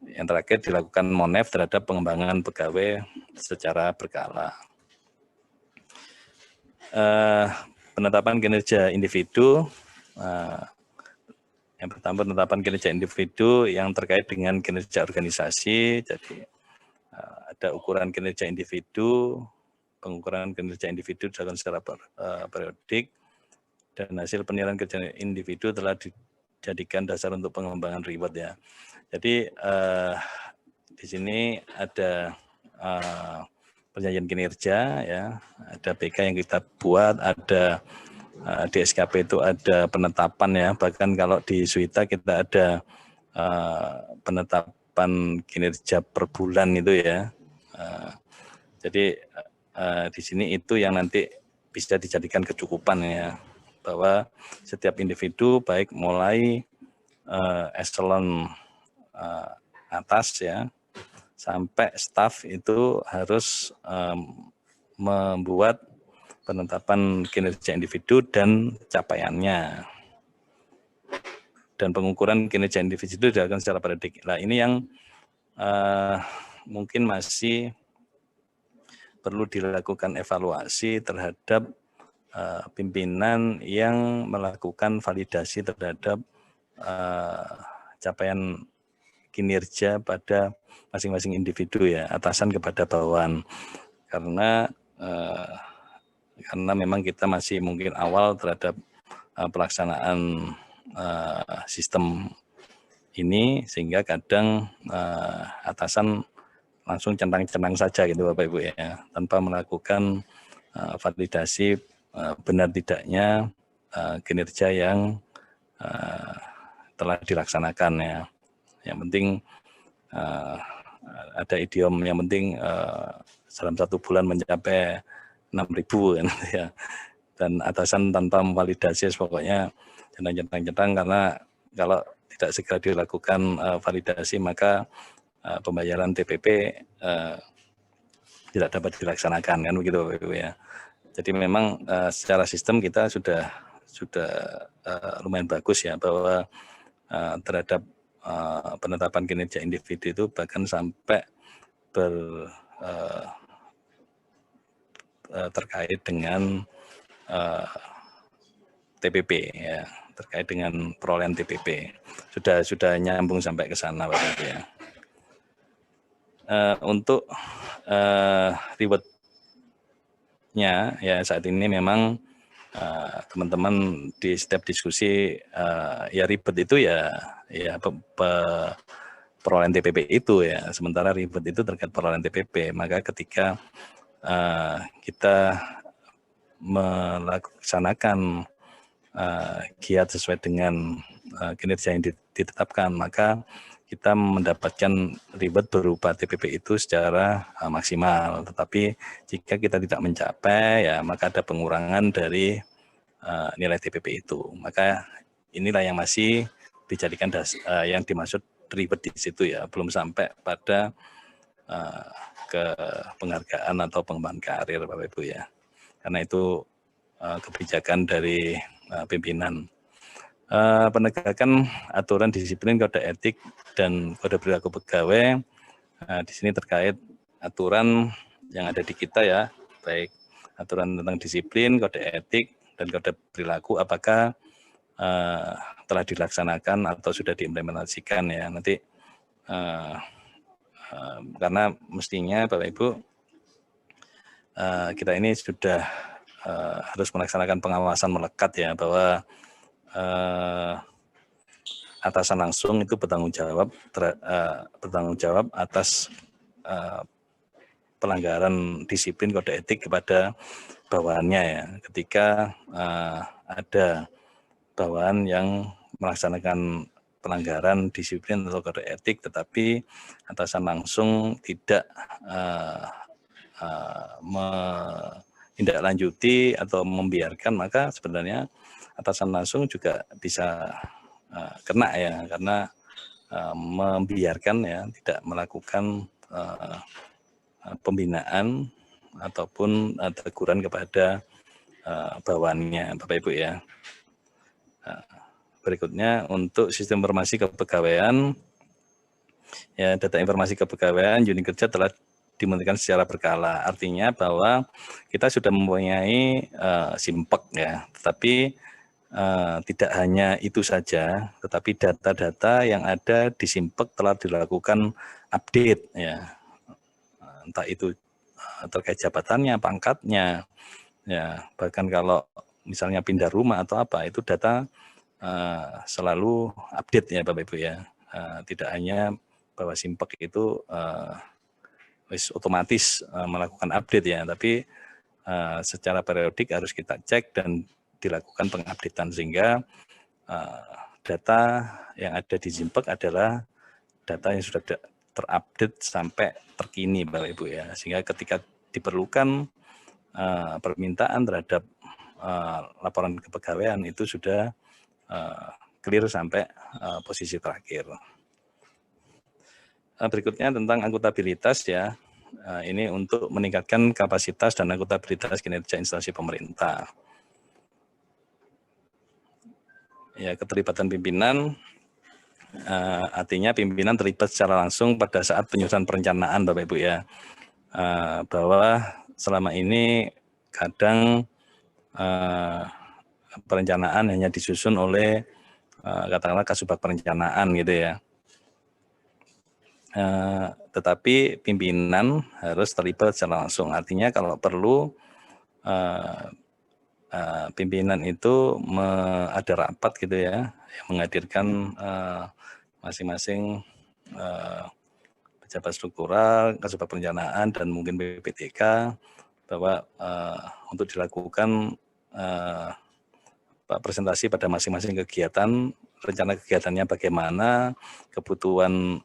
Speaker 2: Yang terakhir dilakukan MONEF terhadap pengembangan pegawai secara berkala. Penetapan kinerja individu. Yang pertama penetapan kinerja individu yang terkait dengan kinerja organisasi. Jadi ada ukuran kinerja individu, pengukuran kinerja individu dilakukan secara periodik, dan hasil penilaian kinerja individu telah dijadikan dasar untuk pengembangan reward ya. Jadi di sini ada perjanjian kinerja ya, ada PK yang kita buat, ada di SKP itu ada penetapan ya, bahkan kalau di Suita kita ada penetapan kinerja per bulan itu ya. Jadi di sini itu yang nanti bisa dijadikan kecukupan ya, bahwa setiap individu baik mulai eselon atas ya sampai staf itu harus membuat penetapan kinerja individu dan capaiannya. Dan pengukuran kinerja individu itu dilakukan secara periodik. Nah ini yang mungkin masih perlu dilakukan evaluasi terhadap pimpinan yang melakukan validasi terhadap capaian kinerja pada masing-masing individu ya, atasan kepada bawahan. Karena memang kita masih mungkin awal terhadap pelaksanaan sistem ini, sehingga kadang atasan langsung centang-centang saja gitu Bapak Ibu ya, tanpa melakukan validasi benar tidaknya kinerja yang telah dilaksanakan ya. Yang penting ada idiom yang penting dalam 1 bulan mencapai 6.000 kan ya. Dan atasan tanpa memvalidasi pokoknya centang-centang, karena kalau tidak segera dilakukan validasi maka pembayaran TPP tidak dapat dilaksanakan kan begitu Bapak Ibu ya. Jadi memang secara sistem kita sudah lumayan bagus ya, bahwa terhadap penetapan kinerja individu itu bahkan sampai terkait dengan TPP ya, terkait dengan perolehan TPP sudah nyambung sampai ke sana Bapak Ibu ya. Untuk rewardnya ya saat ini memang teman-teman di setiap diskusi ya ribet itu ya perolehan TPP itu ya, sementara ribet itu terkait perolehan TPP. Maka ketika kita melaksanakan giat sesuai dengan kinerja yang ditetapkan, maka kita mendapatkan reward berupa TPP itu secara maksimal. Tetapi jika kita tidak mencapai, ya maka ada pengurangan dari nilai TPP itu. Maka inilah yang masih dijadikan yang dimaksud reward di situ ya, belum sampai pada ke penghargaan atau pengembangan karir Bapak Ibu ya. Karena itu kebijakan dari pimpinan. Penegakan aturan disiplin, kode etik, dan kode perilaku pegawai. Di sini terkait aturan yang ada di kita ya, baik aturan tentang disiplin, kode etik, dan kode perilaku, apakah telah dilaksanakan atau sudah diimplementasikan ya. Nanti karena mestinya Bapak Ibu kita ini sudah harus melaksanakan pengawasan melekat ya, bahwa atasan langsung itu bertanggung jawab atas pelanggaran disiplin kode etik kepada bawahannya ya. Ketika ada bawahan yang melaksanakan pelanggaran disiplin atau kode etik, tetapi atasan langsung tidak menindaklanjuti atau membiarkan, maka sebenarnya atasan langsung juga bisa kena ya, karena membiarkan ya, tidak melakukan pembinaan ataupun teguran kepada bawahannya, Bapak Ibu ya. Berikutnya untuk sistem informasi kepegawaian, ya, data informasi kepegawaian unit kerja telah dimulihkan secara berkala. Artinya bahwa kita sudah mempunyai simpek ya, tetapi tidak hanya itu saja, tetapi data-data yang ada di simpek telah dilakukan update ya, entah itu terkait jabatannya, pangkatnya, ya, bahkan kalau misalnya pindah rumah atau apa, itu data selalu update ya Bapak Ibu ya. Tidak hanya bahwa simpek itu otomatis melakukan update ya, tapi secara periodik harus kita cek dan dilakukan pengupdatean, sehingga data yang ada di simpek adalah data yang sudah terupdate sampai terkini Bapak Ibu ya, sehingga ketika diperlukan permintaan terhadap laporan kepegawaian itu sudah clear sampai posisi terakhir. Berikutnya tentang akuntabilitas ya, ini untuk meningkatkan kapasitas dan akuntabilitas kinerja instansi pemerintah. Ya, keterlibatan pimpinan artinya pimpinan terlibat secara langsung pada saat penyusunan perencanaan Bapak Ibu ya, bahwa selama ini kadang perencanaan hanya disusun oleh katakanlah Kasubag Perencanaan gitu ya. Tetapi pimpinan harus terlibat secara langsung. Artinya kalau perlu pimpinan itu ada rapat gitu ya, yang menghadirkan masing-masing pejabat struktural, Kasubag Perencanaan dan mungkin BPTK, bahwa untuk dilakukan presentasi pada masing-masing kegiatan, rencana kegiatannya bagaimana, kebutuhan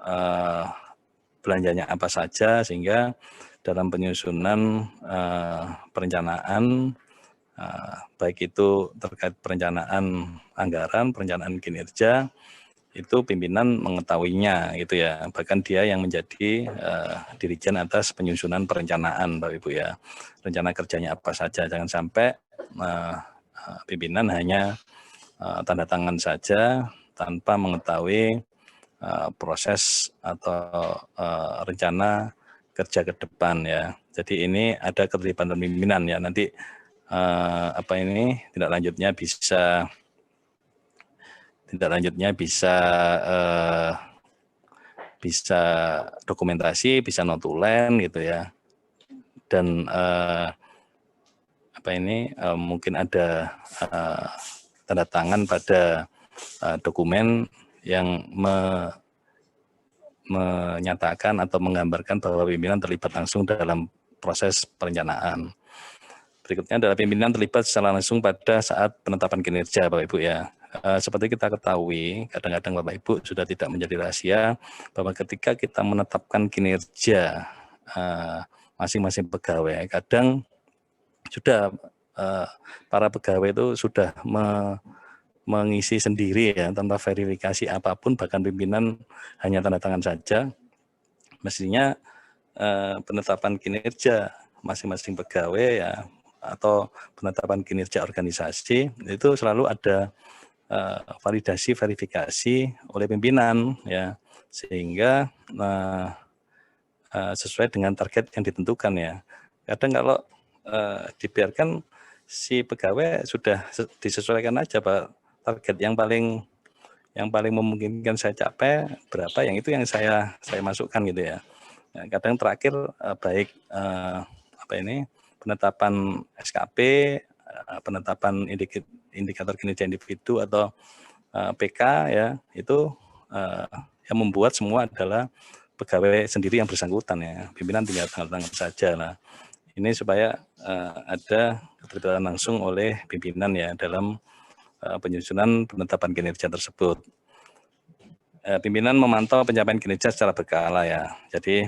Speaker 2: belanjanya apa saja, sehingga dalam penyusunan perencanaan, baik itu terkait perencanaan anggaran, perencanaan kinerja, itu pimpinan mengetahuinya gitu ya, bahkan dia yang menjadi dirijen atas penyusunan perencanaan Bapak Ibu ya, rencana kerjanya apa saja, jangan sampai pimpinan hanya tanda tangan saja tanpa mengetahui proses atau rencana kerja ke depan ya. Jadi ini ada keterlibatan pimpinan ya, nanti tindak lanjutnya bisa dokumentasi, bisa notulen gitu ya, dan mungkin ada tanda tangan pada dokumen yang menyatakan atau menggambarkan bahwa pimpinan terlibat langsung dalam proses perencanaan. Berikutnya adalah pimpinan terlibat secara langsung pada saat penetapan kinerja Bapak Ibu ya. Seperti kita ketahui, kadang-kadang Bapak Ibu sudah tidak menjadi rahasia bahwa ketika kita menetapkan kinerja masing-masing pegawai, kadang sudah para pegawai itu sudah mengisi sendiri ya, tanpa verifikasi apapun, bahkan pimpinan hanya tanda tangan saja. Mestinya penetapan kinerja masing-masing pegawai ya, atau penetapan kinerja organisasi itu selalu ada validasi verifikasi oleh pimpinan ya, sehingga sesuai dengan target yang ditentukan ya. Kadang kalau dibiarkan si pegawai sudah disesuaikan aja Pak, target yang paling memungkinkan saya capai berapa, yang itu yang saya masukkan gitu ya. Kadang terakhir baik penetapan SKP, penetapan indikator kinerja individu atau PK ya, itu yang membuat semua adalah pegawai sendiri yang bersangkutan ya. Pimpinan tinggal tanda tangan saja lah. Ini supaya ada keterlibatan langsung oleh pimpinan ya dalam penyusunan penetapan kinerja tersebut. Pimpinan memantau pencapaian kinerja secara berkala ya. Jadi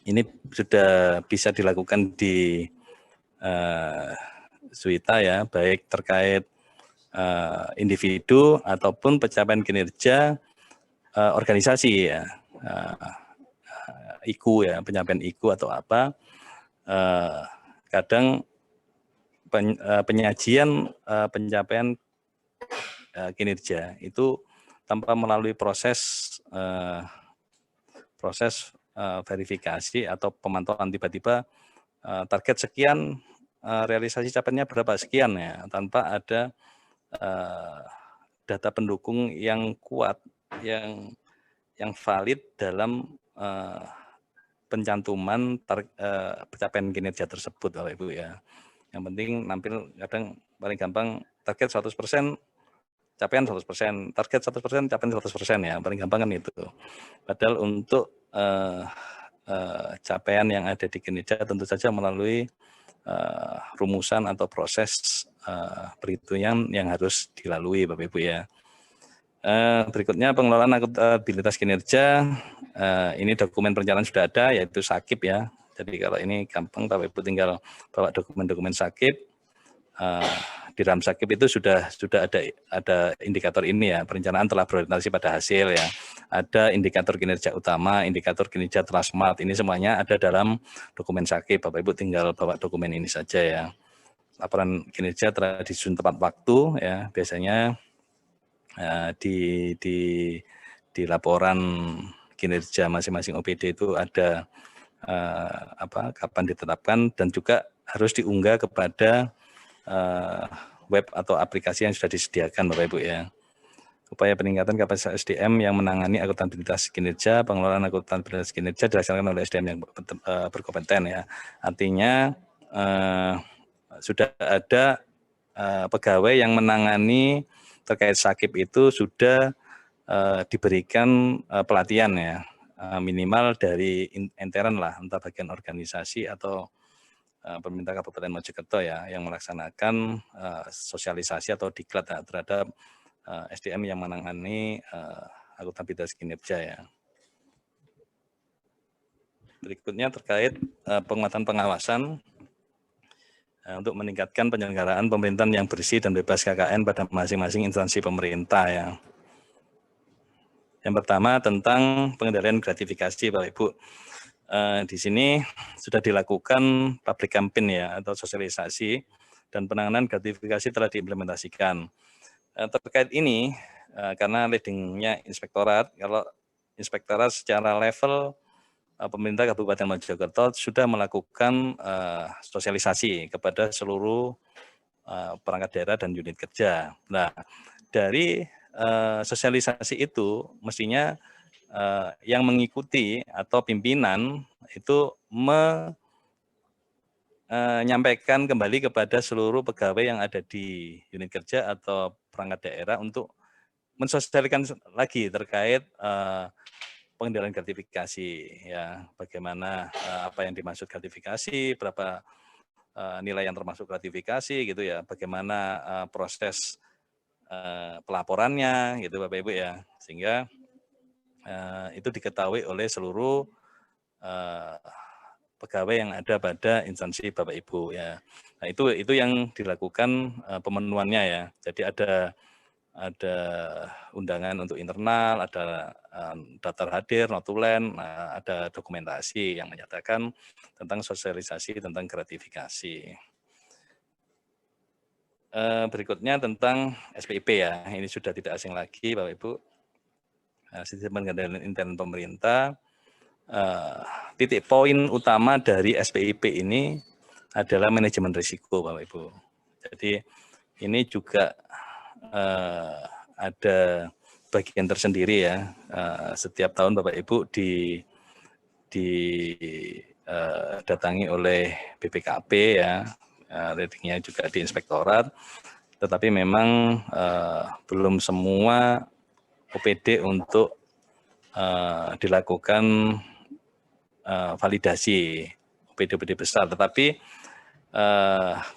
Speaker 2: ini sudah bisa dilakukan di Suwita ya, baik terkait individu ataupun pencapaian kinerja organisasi ya, IKU ya, pencapaian IKU atau apa. Kadang penyajian pencapaian kinerja itu tanpa melalui proses verifikasi atau pemantauan, tiba-tiba target sekian, realisasi capaiannya berapa sekian ya, tanpa ada data pendukung yang kuat, yang valid dalam pencantuman pencapaian kinerja tersebut Bapak Ibu ya. Yang penting nampil, kadang paling gampang target 100%, capaian 100%, target 100%, capaian 100% ya, paling gampang kan itu. Padahal untuk capaian yang ada di kinerja tentu saja melalui rumusan atau proses perhitungan yang harus dilalui Bapak Ibu ya. Berikutnya pengelolaan akuntabilitas kinerja, ini dokumen perencanaan sudah ada yaitu SAKIP ya. Jadi kalau ini gampang Bapak Ibu tinggal bawa dokumen-dokumen SAKIP. Di dalam SAKIP itu sudah ada indikator ini ya, perencanaan telah berorientasi pada hasil ya. Ada indikator kinerja utama, indikator kinerja telah smart, ini semuanya ada dalam dokumen SAKIP. Bapak Ibu tinggal bawa dokumen ini saja ya. Laporan kinerja telah disusun tepat waktu ya, biasanya di laporan kinerja masing-masing OPD itu ada kapan ditetapkan, dan juga harus diunggah kepada web atau aplikasi yang sudah disediakan Bapak Ibu ya. Upaya peningkatan kapasitas SDM yang menangani akuntabilitas kinerja, pengelolaan akuntabilitas kinerja dilaksanakan oleh SDM yang berkompeten ya. Artinya sudah ada pegawai yang menangani terkait SAKIP itu sudah diberikan pelatihan ya, minimal dari intern lah, entah bagian organisasi atau pemerintah Kabupaten Mojokerto ya, yang melaksanakan sosialisasi atau diklat terhadap SDM yang menangani akuntabilitas kinerja ya. Berikutnya terkait penguatan pengawasan untuk meningkatkan penyelenggaraan pemerintahan yang bersih dan bebas KKN pada masing-masing instansi pemerintah ya. Yang pertama tentang pengendalian gratifikasi Bapak Ibu. Di sini sudah dilakukan public campaign ya, atau sosialisasi, dan penanganan gratifikasi telah diimplementasikan. Terkait ini, karena leadingnya inspektorat, kalau inspektorat secara level pemerintah Kabupaten Mojokerto sudah melakukan sosialisasi kepada seluruh perangkat daerah dan unit kerja. Nah, dari sosialisasi itu mestinya yang mengikuti atau pimpinan itu menyampaikan kembali kepada seluruh pegawai yang ada di unit kerja atau perangkat daerah untuk mensosialisasikan lagi terkait pengendalian gratifikasi ya, bagaimana apa yang dimaksud gratifikasi, berapa nilai yang termasuk gratifikasi gitu ya, bagaimana proses pelaporannya gitu Bapak Ibu ya, sehingga itu diketahui oleh seluruh pegawai yang ada pada instansi Bapak Ibu ya. Nah, itu yang dilakukan pemenuhannya ya. Jadi ada undangan untuk internal, ada daftar hadir, notulen, ada dokumentasi yang menyatakan tentang sosialisasi tentang gratifikasi. Berikutnya tentang SPIP ya, ini sudah tidak asing lagi Bapak Ibu. Sistem pengendalian intern pemerintah, titik poin utama dari SPIP ini adalah manajemen risiko Bapak Ibu. Jadi ini juga ada bagian tersendiri ya, setiap tahun Bapak Ibu didatangi oleh BPKP ya, ratingnya juga di inspektorat, tetapi memang belum semua OPD untuk dilakukan validasi OPD-OPD besar, tetapi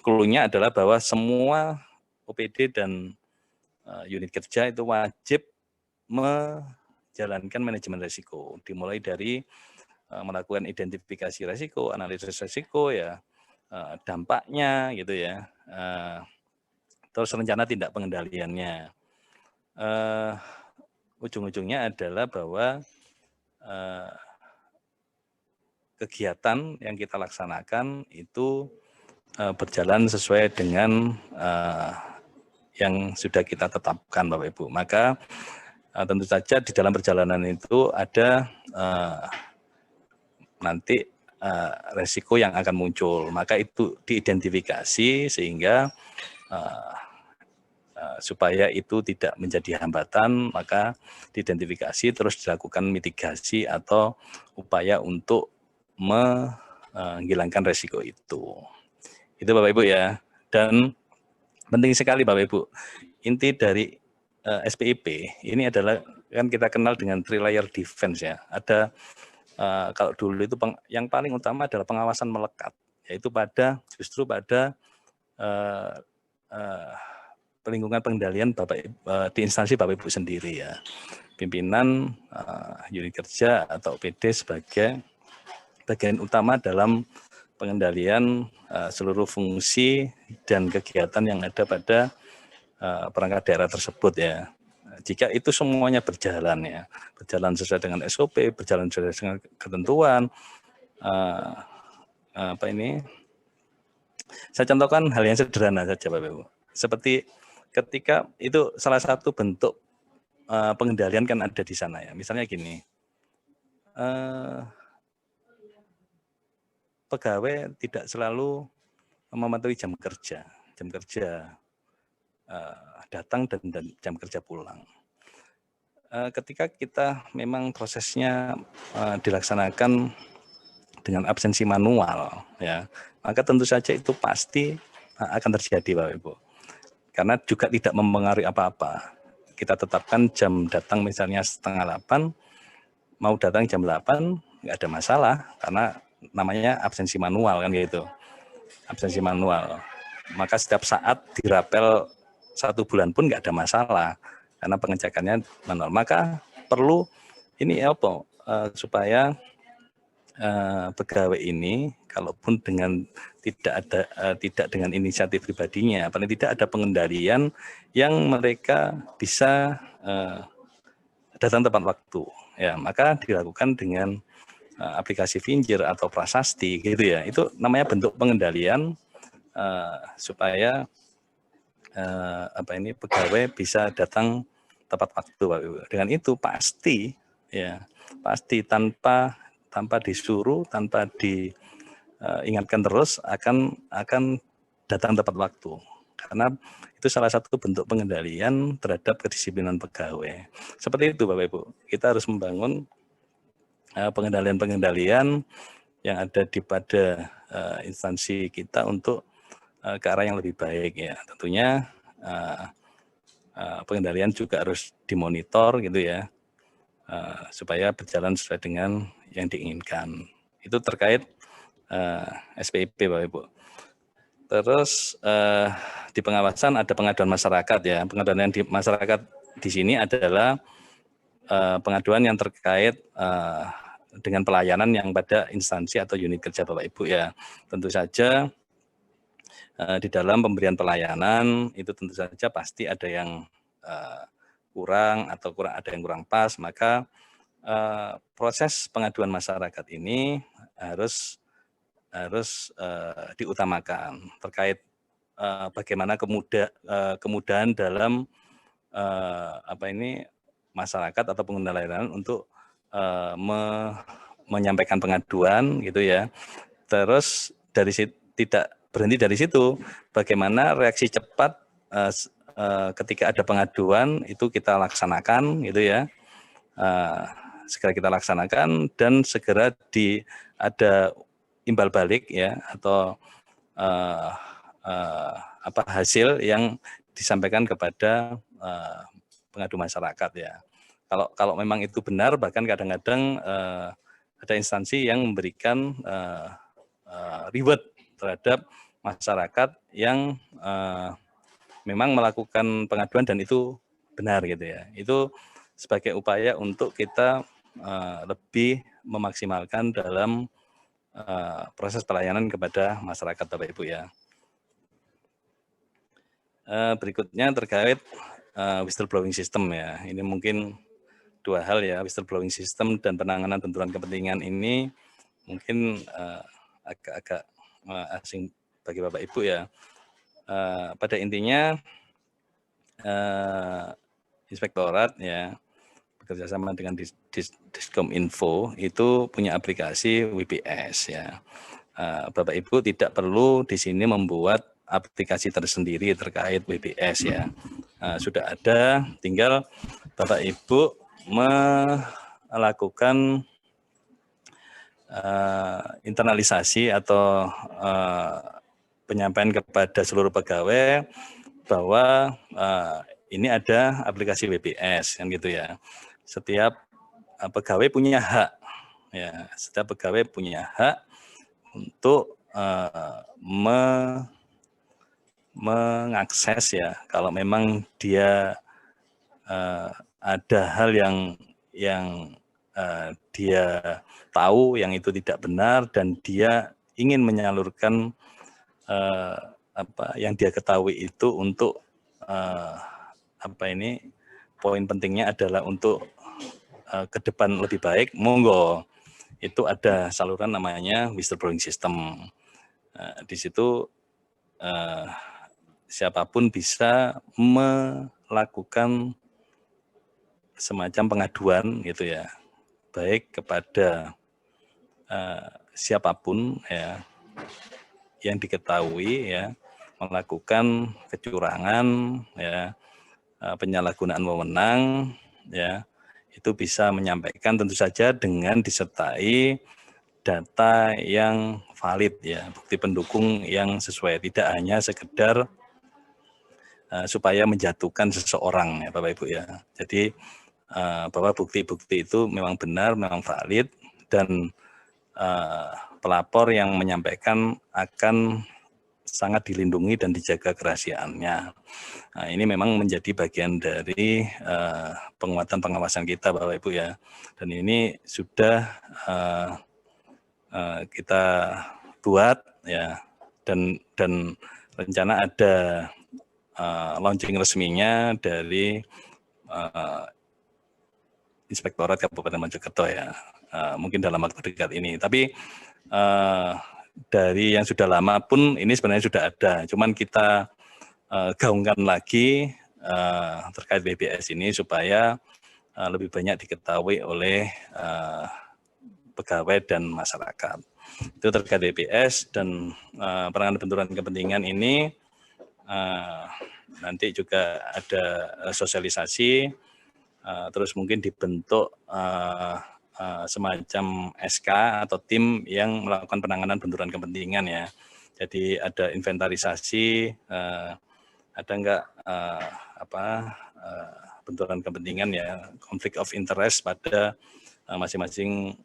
Speaker 2: clue-nya adalah bahwa semua OPD dan unit kerja itu wajib menjalankan manajemen risiko, dimulai dari melakukan identifikasi risiko, analisis risiko ya, dampaknya gitu ya, terus rencana tindak pengendaliannya. Ujung-ujungnya adalah bahwa kegiatan yang kita laksanakan itu berjalan sesuai dengan yang sudah kita tetapkan, Bapak Ibu. Maka tentu saja di dalam perjalanan itu ada nanti resiko yang akan muncul. Maka itu diidentifikasi sehingga supaya itu tidak menjadi hambatan, maka diidentifikasi terus dilakukan mitigasi atau upaya untuk menghilangkan resiko itu. Itu Bapak Ibu ya. Dan penting sekali Bapak Ibu, inti dari SPIP ini adalah kan kita kenal dengan 3-layer defense ya. Ada kalau dulu itu yang paling utama adalah pengawasan melekat, yaitu justru pada lingkungan pengendalian di instansi Bapak Ibu sendiri ya. Pimpinan unit kerja atau OPD sebagai bagian utama dalam pengendalian seluruh fungsi dan kegiatan yang ada pada perangkat daerah tersebut ya. Jika itu semuanya berjalan ya, berjalan sesuai dengan SOP, berjalan sesuai dengan ketentuan, saya contohkan hal yang sederhana saja Bapak Ibu. Seperti ketika itu salah satu bentuk pengendalian kan ada di sana ya. Misalnya gini, pegawai tidak selalu mematuhi jam kerja datang dan jam kerja pulang. Ketika kita memang prosesnya dilaksanakan dengan absensi manual, ya, maka tentu saja itu pasti akan terjadi, Bapak Ibu. Karena juga tidak mempengaruhi apa-apa. Kita tetapkan jam datang misalnya 7:30, mau datang jam 8, nggak ada masalah, karena namanya absensi manual kan gitu. Absensi manual. Maka setiap saat dirapel 1 bulan pun nggak ada masalah, karena pengecekannya manual. Maka perlu ini supaya pegawai ini, kalaupun dengan tidak dengan inisiatif pribadinya, paling tidak ada pengendalian yang mereka bisa datang tepat waktu, ya maka dilakukan dengan aplikasi Finjir atau Prasasti gitu ya. Itu namanya bentuk pengendalian supaya pegawai bisa datang tepat waktu, Pak Ibu. Dengan itu pasti tanpa disuruh, tanpa diingatkan terus akan datang tepat waktu. Karena itu salah satu bentuk pengendalian terhadap kedisiplinan pegawai. Seperti itu Bapak Ibu. Kita harus membangun pengendalian-pengendalian yang ada pada instansi kita untuk ke arah yang lebih baik ya. Tentunya pengendalian juga harus dimonitor gitu ya, supaya berjalan sesuai dengan yang diinginkan. Itu terkait SPIP Bapak Ibu. Terus di pengawasan ada pengaduan masyarakat ya. Pengaduan di masyarakat di sini adalah pengaduan yang terkait dengan pelayanan yang pada instansi atau unit kerja Bapak Ibu ya. Tentu saja di dalam pemberian pelayanan itu tentu saja pasti ada yang kurang atau ada yang kurang pas, maka proses pengaduan masyarakat ini harus diutamakan terkait bagaimana kemudahan dalam masyarakat atau pengguna layanan untuk menyampaikan pengaduan gitu ya. Terus dari situ tidak berhenti dari situ, bagaimana reaksi cepat ketika ada pengaduan itu kita laksanakan gitu ya, segera kita laksanakan dan segera ada imbal balik ya, atau hasil yang disampaikan kepada pengadu masyarakat ya. Kalau memang itu benar, bahkan kadang-kadang ada instansi yang memberikan reward terhadap masyarakat yang memang melakukan pengaduan dan itu benar gitu ya. Itu sebagai upaya untuk kita lebih memaksimalkan dalam proses pelayanan kepada masyarakat Bapak Ibu ya. Berikutnya terkait whistleblowing system ya. Ini mungkin dua hal ya, whistleblowing system dan penanganan benturan kepentingan ini mungkin agak-agak asing bagi Bapak Ibu ya. Pada intinya Inspektorat ya bekerjasama dengan Diskominfo itu punya aplikasi WBS ya. Bapak Ibu tidak perlu di sini membuat aplikasi tersendiri terkait WBS ya. Sudah ada, tinggal Bapak Ibu melakukan internalisasi atau penyampaian kepada seluruh pegawai bahwa ini ada aplikasi WBS kan gitu ya. Setiap pegawai punya hak ya, setiap pegawai punya hak untuk mengakses ya, kalau memang dia ada hal yang dia tahu yang itu tidak benar dan dia ingin menyalurkan yang dia ketahui itu untuk poin pentingnya adalah untuk ke depan lebih baik, monggo. Itu ada saluran namanya whistleblowing system. Di situ siapapun bisa melakukan semacam pengaduan gitu ya, baik kepada siapapun ya yang diketahui ya melakukan kecurangan ya, penyalahgunaan wewenang ya, itu bisa menyampaikan tentu saja dengan disertai data yang valid ya, bukti pendukung yang sesuai, tidak hanya sekedar supaya menjatuhkan seseorang ya Bapak Ibu ya. Jadi bahwa bukti-bukti itu memang benar, memang valid, dan pelapor yang menyampaikan akan sangat dilindungi dan dijaga kerahasiaannya. Nah, ini memang menjadi bagian dari penguatan pengawasan kita Bapak Ibu ya. Dan ini sudah kita buat ya, dan rencana ada launching resminya dari Inspektorat Kabupaten Mojokerto ya, mungkin dalam waktu dekat ini. Tapi dari yang sudah lama pun ini sebenarnya sudah ada, cuman kita gaungkan lagi terkait WBS ini supaya lebih banyak diketahui oleh pegawai dan masyarakat. Itu terkait WBS dan penanganan benturan kepentingan ini. Nanti juga ada sosialisasi, terus mungkin dibentuk semacam SK atau tim yang melakukan penanganan benturan kepentingan ya. Jadi ada inventarisasi, ada enggak benturan kepentingan ya, konflik of interest pada masing-masing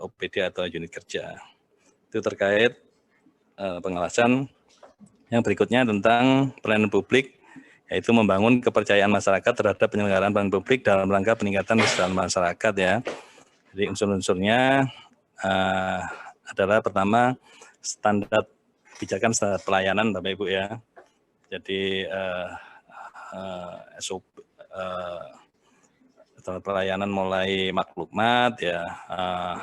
Speaker 2: OPD atau unit kerja. Itu terkait pengawasan. Yang berikutnya tentang pelayanan publik, yaitu membangun kepercayaan masyarakat terhadap penyelenggaraan pelayanan publik dalam rangka peningkatan kesejahteraan masyarakat ya. Jadi unsur-unsurnya adalah pertama standar kebijakan, standar pelayanan Bapak Ibu ya. Jadi SOP, standar pelayanan mulai maklumat ya,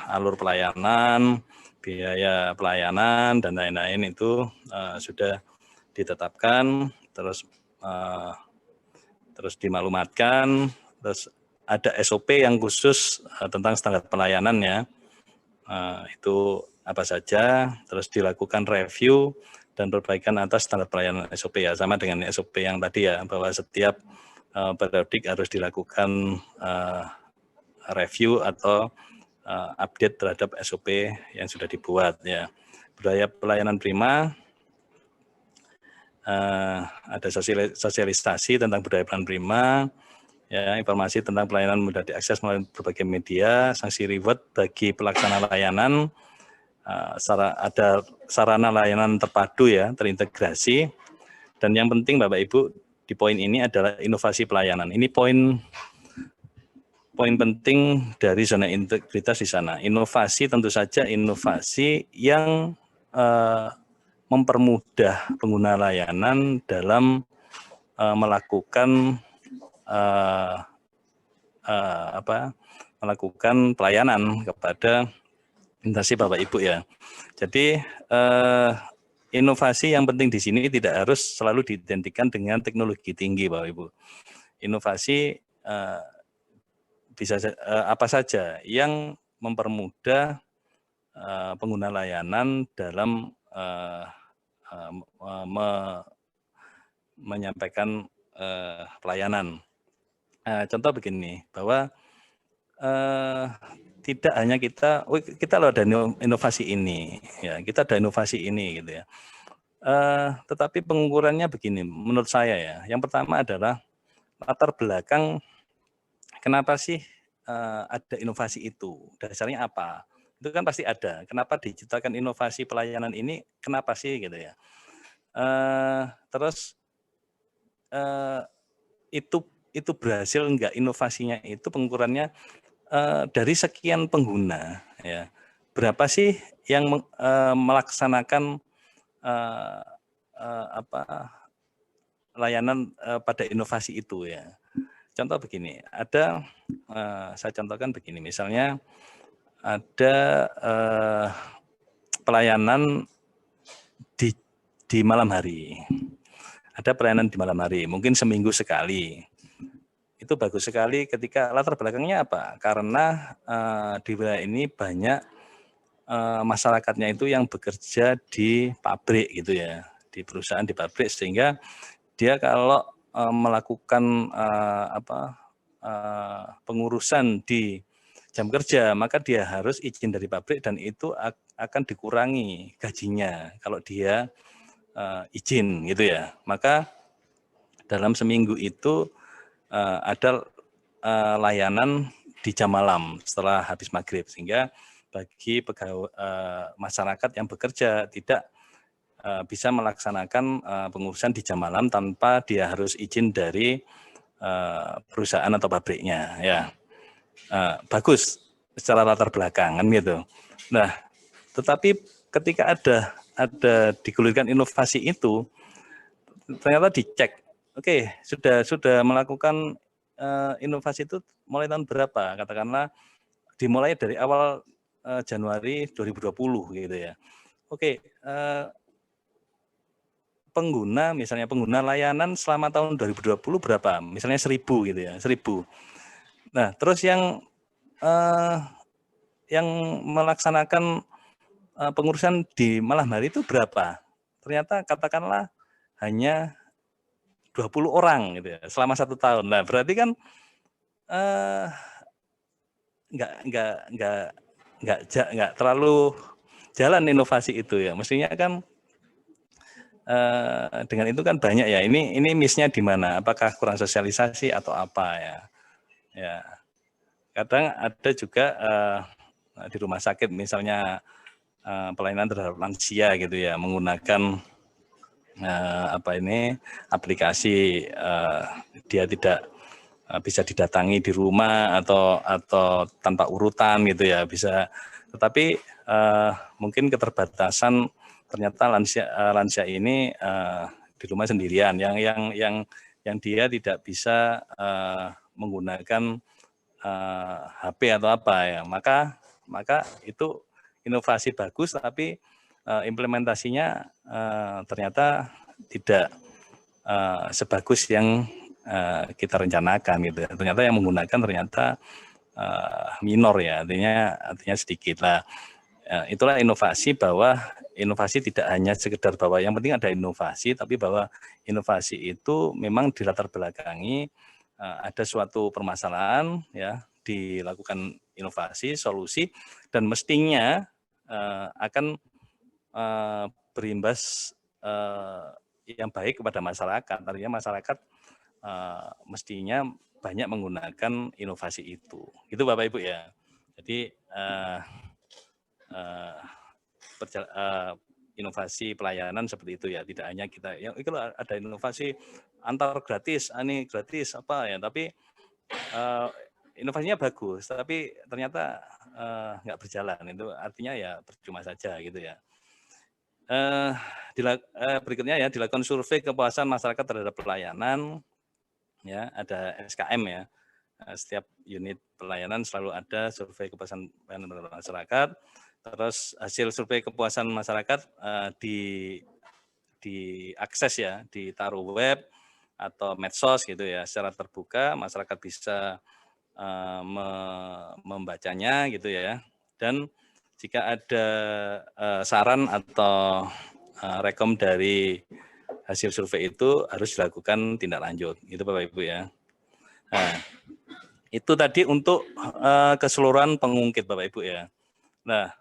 Speaker 2: alur pelayanan, biaya pelayanan dan lain-lain itu sudah ditetapkan, terus dimaklumatkan, terus ada SOP yang khusus tentang standar pelayanan ya, itu apa saja, terus dilakukan review dan perbaikan atas standar pelayanan SOP ya, sama dengan SOP yang tadi ya, bahwa setiap periodik harus dilakukan review atau update terhadap SOP yang sudah dibuat ya. budaya pelayanan prima, ada sosialisasi tentang budaya pelayanan prima, ya, informasi tentang pelayanan mudah diakses melalui berbagai media, sanksi reward bagi pelaksana layanan, ada sarana layanan terpadu ya, terintegrasi, dan yang penting Bapak Ibu di poin ini adalah inovasi pelayanan. Ini poin penting dari zona integritas di sana. Inovasi tentu saja inovasi yang mempermudah pengguna layanan dalam melakukan melakukan pelayanan kepada instansi Bapak Ibu ya. Jadi inovasi yang penting di sini tidak harus selalu diidentikan dengan teknologi tinggi Bapak Ibu. Inovasi bisa apa saja yang mempermudah pengguna layanan dalam menyampaikan pelayanan. Contoh begini, bahwa tidak hanya kita loh ada inovasi ini, ya kita ada inovasi ini gitu ya. Tetapi pengukurannya begini, menurut saya ya. Yang pertama adalah latar belakang kenapa sih ada inovasi itu, dasarnya apa? Itu kan pasti ada. Kenapa diciptakan inovasi pelayanan ini? Kenapa sih gitu ya? Terus itu berhasil enggak inovasinya itu pengukurannya dari sekian pengguna ya. Berapa sih yang melaksanakan layanan pada inovasi itu ya. Contoh begini, ada saya contohkan begini, misalnya ada pelayanan di malam hari. Ada pelayanan di malam hari, mungkin seminggu sekali. Itu bagus sekali ketika latar belakangnya apa? Karena di wilayah ini banyak masyarakatnya itu yang bekerja di pabrik gitu ya, di perusahaan di pabrik, sehingga dia kalau melakukan pengurusan di jam kerja, maka dia harus izin dari pabrik dan itu akan dikurangi gajinya kalau dia izin gitu ya. Maka dalam seminggu itu ada layanan di jam malam setelah habis maghrib, sehingga bagi pegawai masyarakat yang bekerja tidak bisa melaksanakan pengurusan di jam malam tanpa dia harus izin dari perusahaan atau pabriknya ya. Bagus secara latar belakang kan gitu. Nah, tetapi ketika ada digulirkan inovasi itu, ternyata dicek, oke, sudah melakukan inovasi itu mulai tahun berapa? Katakanlah dimulai dari awal Januari 2020 gitu ya. Oke, misalnya pengguna layanan selama tahun 2020 berapa? Misalnya 1.000 gitu ya, 1.000. Nah, terus yang melaksanakan pengurusan di malam hari itu berapa? Ternyata katakanlah hanya 20 orang gitu ya, selama 1 tahun. Nah, berarti kan nggak terlalu jalan inovasi itu ya. Mestinya kan dengan itu kan banyak ya. Ini miss-nya di mana? Apakah kurang sosialisasi atau apa ya? Ya, kadang ada juga di rumah sakit misalnya pelayanan terhadap lansia gitu ya, menggunakan aplikasi dia tidak bisa didatangi di rumah atau tanpa urutan gitu ya bisa. Tetapi mungkin keterbatasan ternyata lansia ini di rumah sendirian yang dia tidak bisa menggunakan HP atau apa ya, maka itu inovasi bagus tapi implementasinya ternyata tidak sebagus yang kita rencanakan gitu. Ternyata yang menggunakan ternyata minor ya, artinya sedikit lah. Itulah inovasi, bahwa inovasi tidak hanya sekedar bahwa yang penting ada inovasi, tapi bahwa inovasi itu memang dilatar belakangi ada suatu permasalahan ya, dilakukan inovasi, solusi, dan mestinya akan berimbas yang baik kepada masyarakat. Artinya masyarakat mestinya banyak menggunakan inovasi itu. Gitu Bapak Ibu ya. Jadi inovasi pelayanan seperti itu ya, tidak hanya kita ya itu ada inovasi antar gratis, ini gratis apa ya, tapi inovasinya bagus tapi ternyata nggak berjalan, itu artinya ya percuma saja gitu ya. Berikutnya ya, dilakukan survei kepuasan masyarakat terhadap pelayanan ya, ada SKM ya. Setiap unit pelayanan selalu ada survei kepuasan pelayanan masyarakat. Terus hasil survei kepuasan masyarakat diakses ya, ditaruh web atau medsos gitu ya, secara terbuka masyarakat bisa membacanya gitu ya. Dan jika ada saran atau rekom dari hasil survei itu harus dilakukan tindak lanjut, gitu Bapak Ibu ya. Nah, itu tadi untuk keseluruhan pengungkit Bapak Ibu ya. Nah,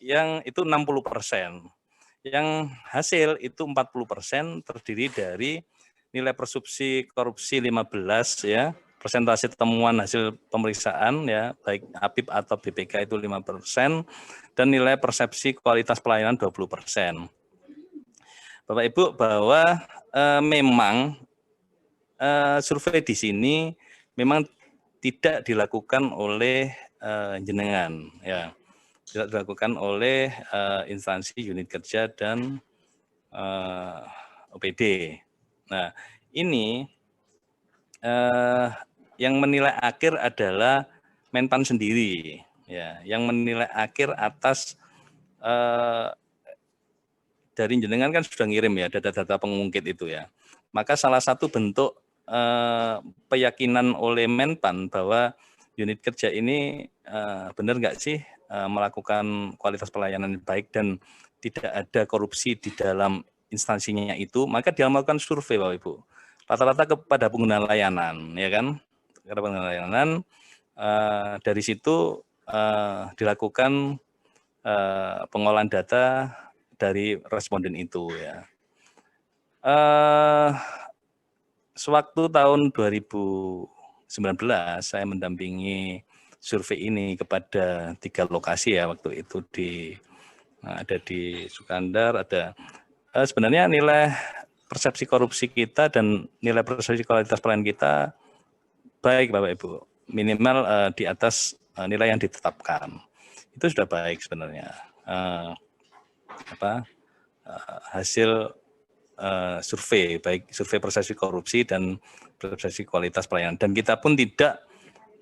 Speaker 2: yang itu 60%. Yang hasil itu 40% terdiri dari nilai persepsi korupsi 15 ya, persentase temuan hasil pemeriksaan ya, baik APIP atau BPK itu 5%, dan nilai persepsi kualitas pelayanan 20%. Bapak Ibu, bahwa memang survei di sini memang tidak dilakukan oleh jenengan ya. Tidak dilakukan oleh instansi unit kerja dan OPD. Nah, ini yang menilai akhir adalah Menpan sendiri, ya, yang menilai akhir atas dari jenengan kan sudah ngirim ya data-data pengungkit itu ya. Maka salah satu bentuk keyakinan oleh Menpan bahwa unit kerja ini benar nggak sih melakukan kualitas pelayanan yang baik dan tidak ada korupsi di dalam instansinya itu, maka dia melakukan survei Bapak Ibu. Rata-rata kepada pengguna layanan, ya kan? Kepada pengguna layanan, dari situ dilakukan pengolahan data dari responden itu ya. Sewaktu tahun 2019 saya mendampingi survei ini kepada 3 lokasi ya, waktu itu ada di Sukandar, ada sebenarnya nilai persepsi korupsi kita dan nilai persepsi kualitas pelayanan kita baik Bapak Ibu, minimal di atas nilai yang ditetapkan. Itu sudah baik sebenarnya. Hasil survei, baik survei persepsi korupsi dan persepsi kualitas pelayanan. Dan kita pun tidak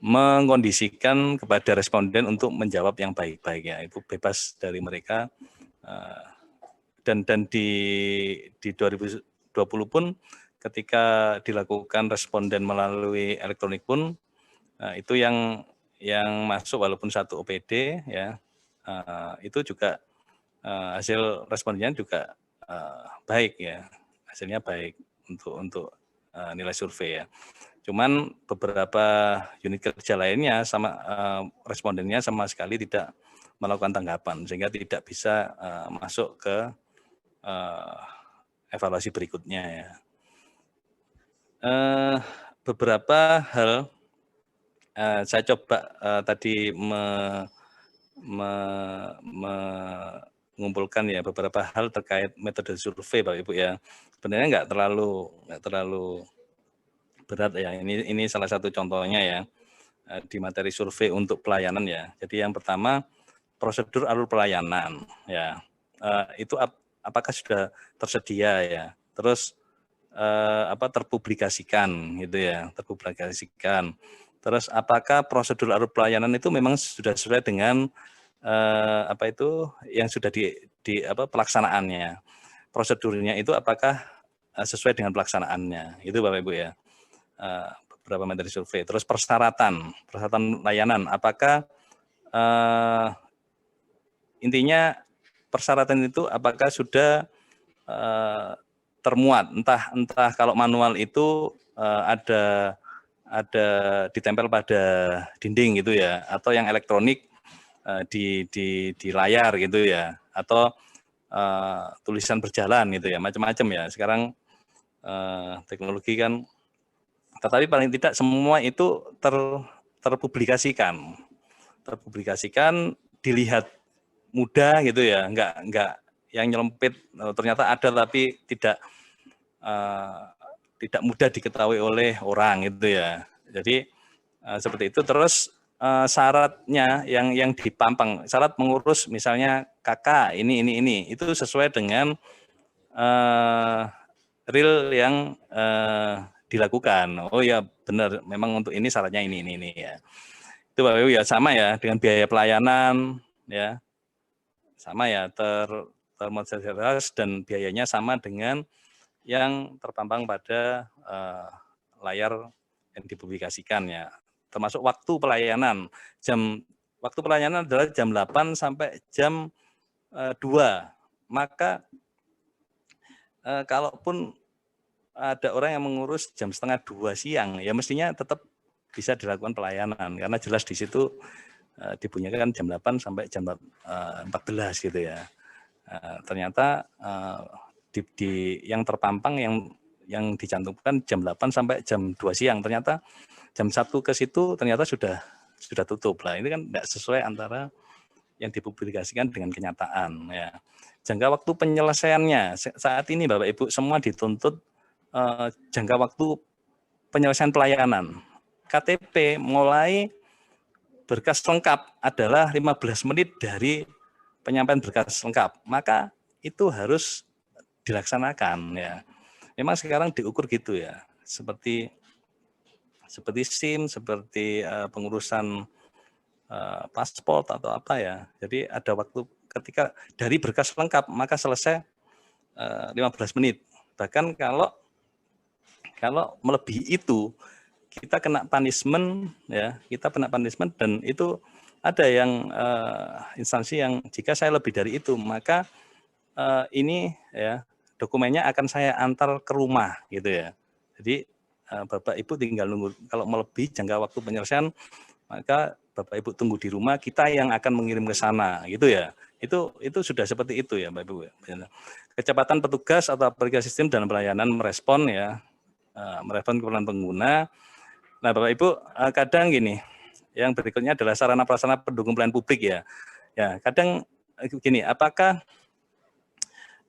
Speaker 2: mengkondisikan kepada responden untuk menjawab yang baik-baik ya, itu bebas dari mereka. Dan di 2020 pun ketika dilakukan responden melalui elektronik pun itu yang masuk walaupun satu OPD ya, itu juga hasil respondennya juga baik ya, hasilnya baik untuk nilai survei ya. Cuman beberapa unit kerja lainnya sama respondennya sama sekali tidak melakukan tanggapan sehingga tidak bisa masuk ke evaluasi berikutnya ya. Beberapa hal saya coba tadi mengumpulkan ya beberapa hal terkait metode survei Bapak Ibu ya. Sebenarnya nggak terlalu berat ya. Ini salah satu contohnya ya di materi survei untuk pelayanan ya. Jadi yang pertama prosedur alur pelayanan ya. Itu apakah sudah tersedia ya. Terus terpublikasikan gitu ya, terpublikasikan. Terus apakah prosedur alur pelayanan itu memang sudah sesuai dengan yang sudah pelaksanaannya. Prosedurnya itu apakah sesuai dengan pelaksanaannya. Itu Bapak Ibu ya. Beberapa materi survei. Terus persyaratan layanan, apakah intinya persyaratan itu apakah sudah termuat, entah kalau manual itu ada ditempel pada dinding gitu ya, atau yang elektronik di layar gitu ya, atau tulisan berjalan gitu ya, macam-macam ya. Sekarang teknologi kan, tetapi paling tidak semua itu terpublikasikan, dilihat mudah gitu ya, enggak yang nyelempit ternyata ada tapi tidak mudah diketahui oleh orang gitu ya. Jadi seperti itu. Terus syaratnya yang dipampang, syarat mengurus misalnya KK ini itu sesuai dengan real yang dilakukan. Oh ya benar, memang untuk ini syaratnya ini ya. Itu Bapak Ibu ya, sama ya dengan biaya pelayanan ya, sama ya termodernitas dan biayanya sama dengan yang terpampang pada layar yang dipublikasikan ya. Termasuk waktu pelayanan. Waktu pelayanan adalah jam 8 sampai jam 2. Maka kalaupun ada orang yang mengurus jam setengah 2 siang, ya mestinya tetap bisa dilakukan pelayanan karena jelas di situ dibunyikan jam 8 sampai jam 14 gitu ya. Ternyata yang terpampang yang dicantumkan jam 8 sampai jam 2 siang, ternyata jam 1 ke situ ternyata sudah tutup lah. Ini kan tidak sesuai antara yang dipublikasikan dengan kenyataan ya. Jangka waktu penyelesaiannya saat ini Bapak Ibu semua dituntut jangka waktu penyelesaian pelayanan. KTP mulai berkas lengkap adalah 15 menit dari penyampaian berkas lengkap. Maka itu harus dilaksanakan ya. Memang sekarang diukur gitu ya. Seperti SIM, seperti pengurusan paspor atau apa ya. Jadi ada waktu ketika dari berkas lengkap maka selesai 15 menit. Bahkan kalau melebihi itu kita kena punishment ya, dan itu ada yang instansi yang jika saya lebih dari itu maka ini ya dokumennya akan saya antar ke rumah gitu ya. Jadi Bapak Ibu tinggal nunggu, kalau melebihi jangka waktu penyelesaian maka Bapak Ibu tunggu di rumah, kita yang akan mengirim ke sana gitu ya. Itu sudah seperti itu ya Bapak Ibu. Kecepatan petugas atau aplikasi sistem dan pelayanan merespon ya, merespon keperluan pengguna. Nah Bapak Ibu kadang gini, yang berikutnya adalah sarana prasarana pendukung pelayanan publik ya. Ya kadang gini, apakah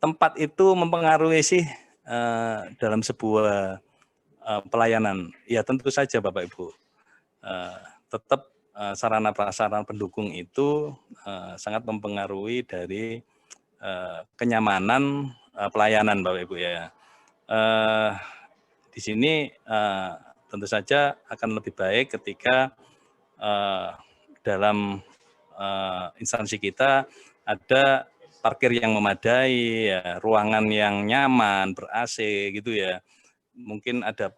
Speaker 2: tempat itu mempengaruhi sih dalam sebuah pelayanan? Ya tentu saja Bapak Ibu. Tetap sarana prasarana pendukung itu sangat mempengaruhi dari kenyamanan pelayanan Bapak Ibu ya. Di sini tentu saja akan lebih baik ketika dalam instansi kita ada parkir yang memadai, ya, ruangan yang nyaman, ber-AC gitu ya. Mungkin ada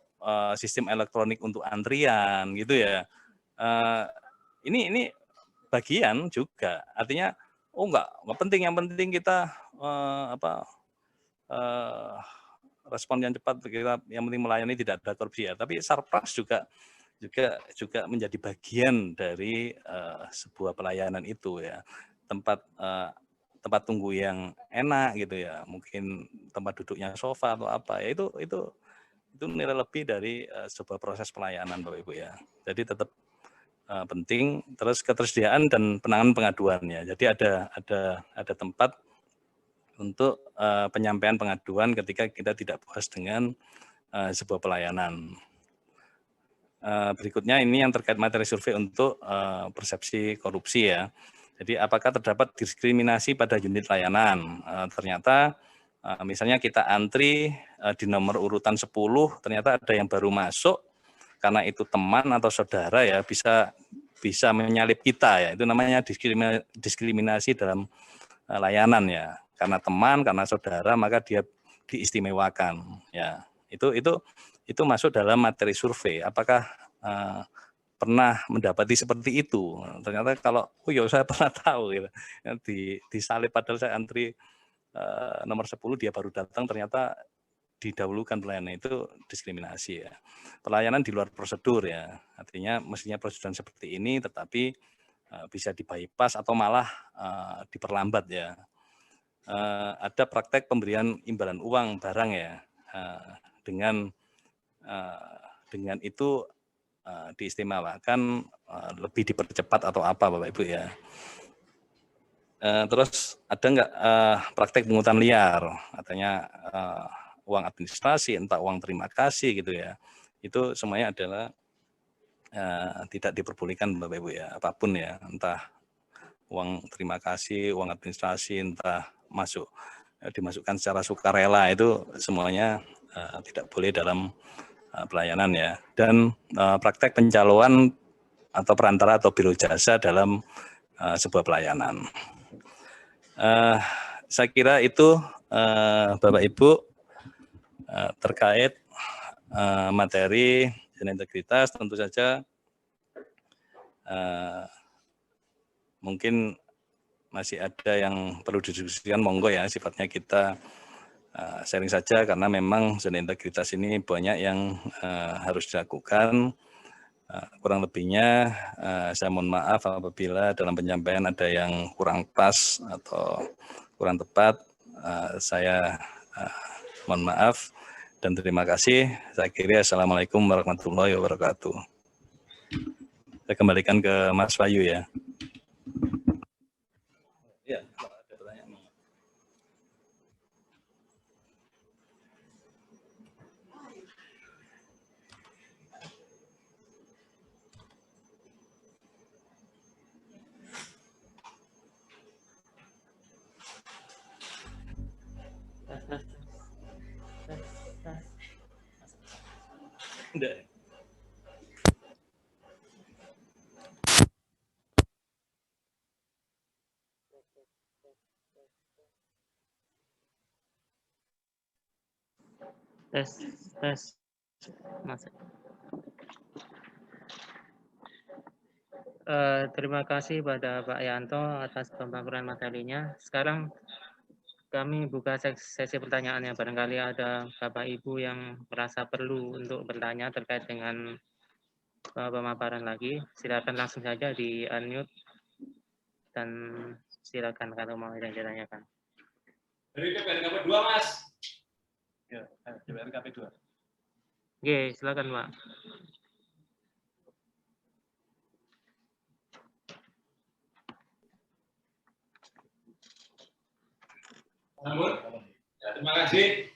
Speaker 2: sistem elektronik untuk antrian gitu ya. Ini bagian juga, artinya enggak penting, yang penting kita respon yang cepat, yang penting melayani tidak ada korupsi ya. Tapi Sarpras juga menjadi bagian dari sebuah pelayanan itu ya. Tempat tunggu yang enak gitu ya, mungkin tempat duduknya sofa atau apa ya, itu nilai lebih dari sebuah proses pelayanan Bapak Ibu ya. Jadi tetap penting. Terus ketersediaan dan penanganan pengaduannya. Jadi ada tempat untuk penyampaian pengaduan ketika kita tidak puas dengan sebuah pelayanan. Berikutnya ini yang terkait materi survei untuk persepsi korupsi ya. Jadi apakah terdapat diskriminasi pada unit layanan? Ternyata misalnya kita antri di nomor urutan 10, ternyata ada yang baru masuk karena itu teman atau saudara ya, bisa menyalip kita ya. Itu namanya diskriminasi dalam layanan ya. Karena teman, karena saudara maka dia diistimewakan ya. Itu masuk dalam materi survei. Apakah pernah mendapati seperti itu? Ternyata kalau saya pernah tahu gitu. Disalip padahal saya antri nomor 10, dia baru datang, ternyata didahulukan pelayanan, itu diskriminasi ya. Pelayanan di luar prosedur ya. Artinya mestinya prosedur seperti ini tetapi bisa di bypass atau malah diperlambat ya. ada praktek pemberian imbalan uang barang ya. Dengan itu diistimewakan lebih dipercepat atau apa Bapak Ibu ya. Terus ada nggak praktek pungutan liar, katanya uang administrasi, entah uang terima kasih gitu ya. Itu semuanya adalah tidak diperbolehkan Bapak Ibu ya, apapun ya, entah uang terima kasih, uang administrasi, entah dimasukkan secara sukarela, itu semuanya tidak boleh dalam pelayanan ya. Dan praktek pencalonan atau perantara atau biro jasa dalam sebuah pelayanan. Saya kira itu Bapak Ibu terkait materi zona integritas. Tentu saja mungkin masih ada yang perlu didiskusikan, monggo ya, sifatnya kita sharing saja karena memang zona integritas ini banyak yang harus dilakukan. Kurang lebihnya saya mohon maaf apabila dalam penyampaian ada yang kurang pas atau kurang tepat. Saya mohon maaf dan terima kasih. Saya kira assalamualaikum warahmatullahi wabarakatuh. Saya kembalikan ke Mas Bayu ya. Ya, ada pertanyaan. Enggak.
Speaker 1: Tes. Mas. Terima kasih pada Pak Yanto atas pemaparan materinya. Sekarang kami buka sesi pertanyaannya. Barangkali ada Bapak Ibu yang merasa perlu untuk bertanya terkait dengan pemaparan lagi. Silakan langsung saja di unmute dan silakan kalau mau yang ditanyakan.
Speaker 3: Dari DPRKP 2, Mas.
Speaker 2: Ya, DPRKP 2.
Speaker 1: Oke, silakan Pak.
Speaker 3: Namun, ya, terima kasih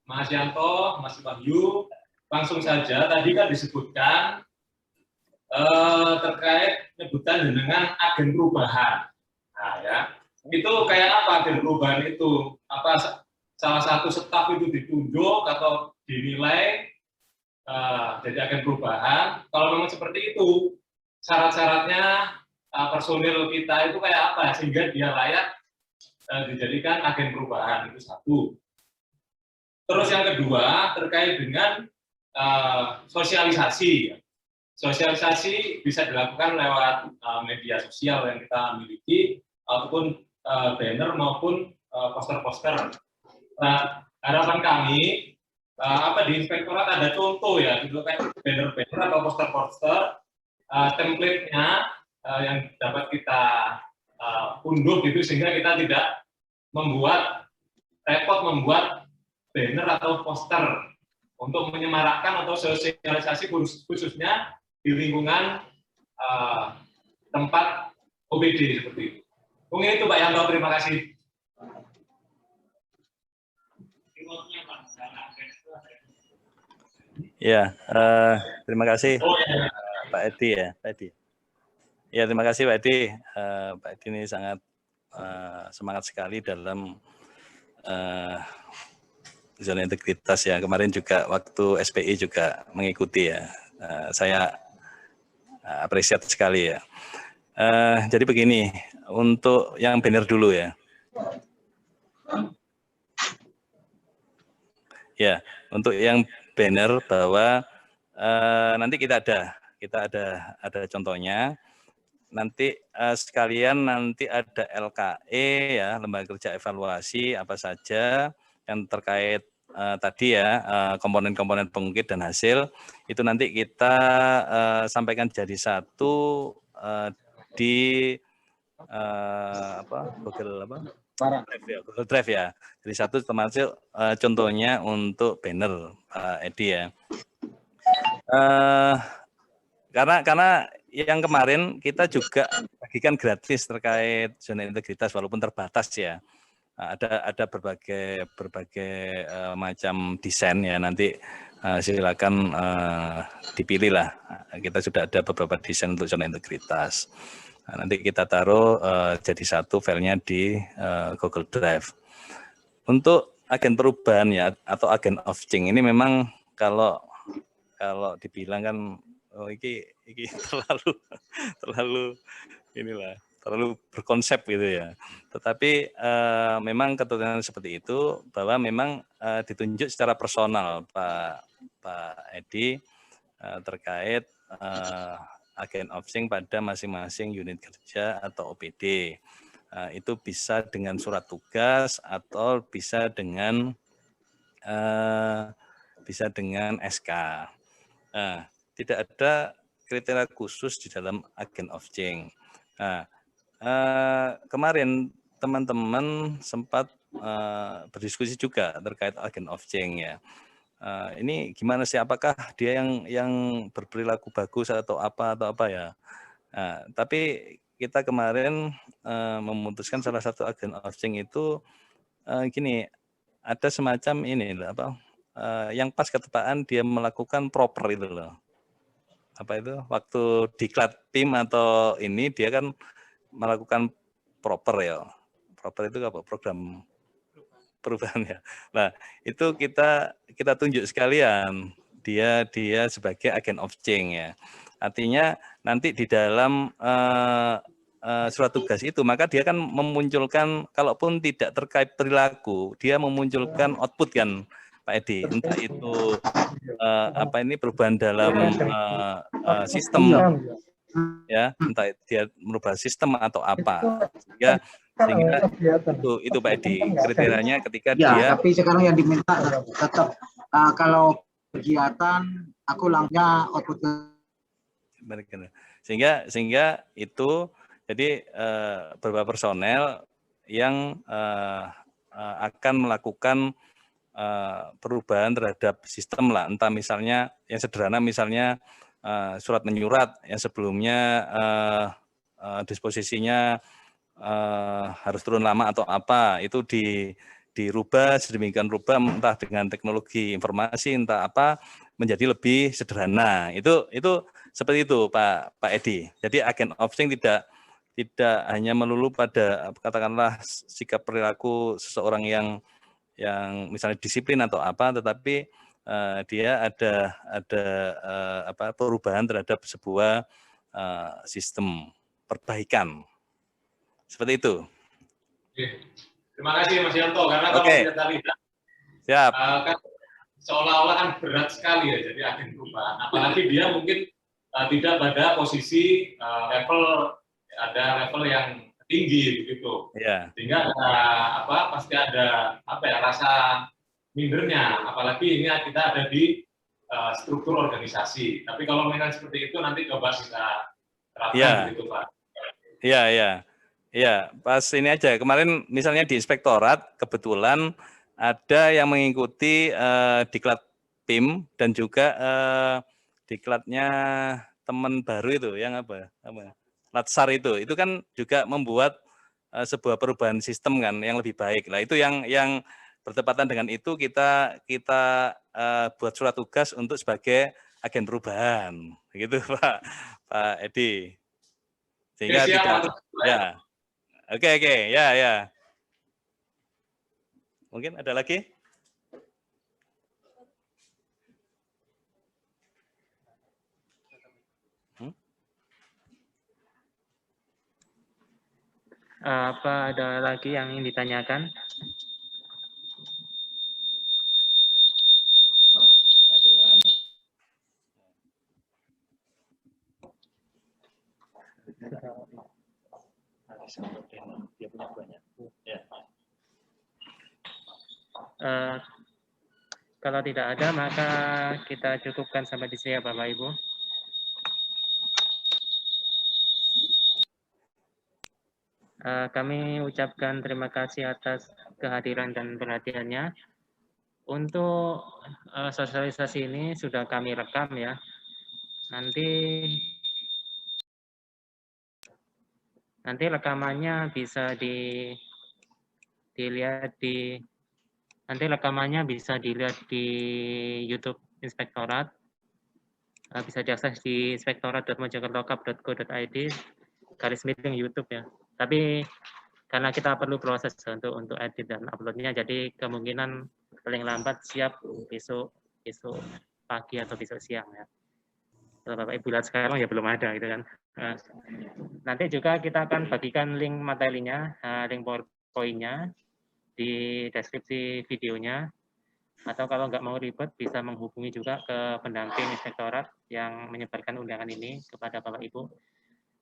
Speaker 3: Mas Yanto, Mas Wahyu. Langsung saja, tadi kan disebutkan terkait penyebutan dengan agen perubahan. Nah, ya, itu kayak apa agen perubahan itu? Apa salah satu staf itu ditunjuk atau dinilai jadi agen perubahan? Kalau memang seperti itu, syarat-syaratnya personil kita itu kayak apa sehingga dia layak dijadikan agen perubahan, itu satu. Terus yang kedua terkait dengan sosialisasi. Sosialisasi bisa dilakukan lewat media sosial yang kita miliki ataupun banner maupun poster-poster. Nah, harapan kami di inspektorat ada contoh ya, gitu kan, banner-banner atau poster-poster template-nya yang dapat kita unduh gitu sehingga kita tidak repot membuat banner atau poster untuk menyemarakkan atau sosialisasi khususnya di lingkungan tempat OPD seperti itu. Mungkin itu Pak Yanto, terima kasih.
Speaker 2: Ya, terima kasih Pak Edi ya, Pak Edi. Ya, terima kasih Pak Edi. Pak Edi ini sangat semangat sekali dalam zona integritas ya. Kemarin juga waktu SPI juga mengikuti ya. Saya apresiat sekali ya. Jadi begini, untuk yang banner dulu ya. Ya, untuk yang banner bahwa nanti kita ada contohnya. Nanti sekalian nanti ada LKE ya, lembaga kerja evaluasi apa saja yang terkait tadi ya, komponen-komponen pengungkit dan hasil itu nanti kita sampaikan jadi satu di Google Drive ya, Google Drive ya. Jadi satu termasuk contohnya untuk banner, Pak Edi ya. Karena yang kemarin kita juga bagikan gratis terkait zona integritas walaupun terbatas ya. Ada berbagai macam desain ya, nanti silakan dipilih lah. Kita sudah ada beberapa desain untuk zona integritas. Nanti kita taruh jadi satu filenya di Google Drive. Untuk agen perubahan ya atau agen of change ini memang kalau dibilang kan ini terlalu berkonsep gitu ya. Tetapi memang ketentuan seperti itu bahwa memang ditunjuk secara personal Pak Edi terkait agen of change pada masing-masing unit kerja atau OPD. Itu bisa dengan surat tugas atau bisa dengan SK. Tidak ada kriteria khusus di dalam agen of change. Kemarin teman-teman sempat berdiskusi juga terkait agen of change ya. Ini gimana sih? Apakah dia yang berperilaku bagus atau apa ya? Tapi kita kemarin memutuskan salah satu agen of change itu gini, ada semacam ini yang pas ketepaan dia melakukan proper itu loh. Apa itu? Waktu diklat PIM atau ini dia kan melakukan proper ya. Proper itu apa? Program perubahan ya. Nah, itu kita tunjuk sekalian dia sebagai agen of change ya. Artinya nanti di dalam surat tugas itu maka dia kan memunculkan, kalaupun tidak terkait perilaku, dia memunculkan output kan Pak Edi, entah itu perubahan dalam sistem ya, entah dia merubah sistem atau apa, sehingga itu Pak Edi kriterianya ketika
Speaker 4: ya,
Speaker 2: dia.
Speaker 4: Tapi sekarang yang diminta tetap kalau kegiatan aku langsungnya output.
Speaker 2: Sehingga itu jadi beberapa personel yang akan melakukan perubahan terhadap sistem lah, entah misalnya yang sederhana misalnya surat menyurat yang sebelumnya disposisinya harus turun lama atau apa, itu dirubah sedemikian rupa entah dengan teknologi informasi entah apa menjadi lebih sederhana. Itu seperti itu Pak Edi. Jadi agen of change tidak hanya melulu pada katakanlah sikap perilaku seseorang yang misalnya disiplin atau apa, tetapi dia ada perubahan terhadap sebuah sistem perbaikan. Seperti itu.
Speaker 3: Oke. Terima kasih Mas Yanto, karena kalau kita lihat kan seolah-olah kan berat sekali ya jadi agen perubahan, apalagi dia mungkin tidak pada posisi level yang tinggi begitu. Sehingga pasti ada rasa mindernya, apalagi ini kita ada di struktur organisasi. Tapi kalau memang seperti itu nanti coba kita terapkan begitu Pak.
Speaker 2: Iya, pas ini aja. Kemarin misalnya di inspektorat kebetulan ada yang mengikuti diklat PIM dan juga diklatnya teman baru itu yang Latsar itu kan juga membuat sebuah perubahan sistem kan yang lebih baik. Lah itu yang bertepatan dengan itu kita buat surat tugas untuk sebagai agen perubahan, begitu Pak Edi. Sehingga ya. Oke, ya. Mungkin ada lagi?
Speaker 1: Apa ada lagi yang ingin ditanyakan? Kalau tidak ada, maka kita cukupkan sampai di sini ya Bapak Ibu. Kami ucapkan terima kasih atas kehadiran dan perhatiannya. Untuk sosialisasi ini sudah kami rekam ya. Nanti rekamannya bisa dilihat di YouTube Inspektorat. Bisa diakses di inspektorat.mojokertokap.go.id / YouTube ya. Tapi karena kita perlu proses untuk edit dan uploadnya, jadi kemungkinan paling lambat siap besok pagi atau besok siang ya. Kalau Bapak Ibu lihat sekarang ya belum ada gitu kan. Nanti juga kita akan bagikan link materinya, link PowerPoint-nya di deskripsi videonya. Atau kalau nggak mau ribet bisa menghubungi juga ke pendamping inspektorat yang menyebarkan undangan ini kepada Bapak Ibu.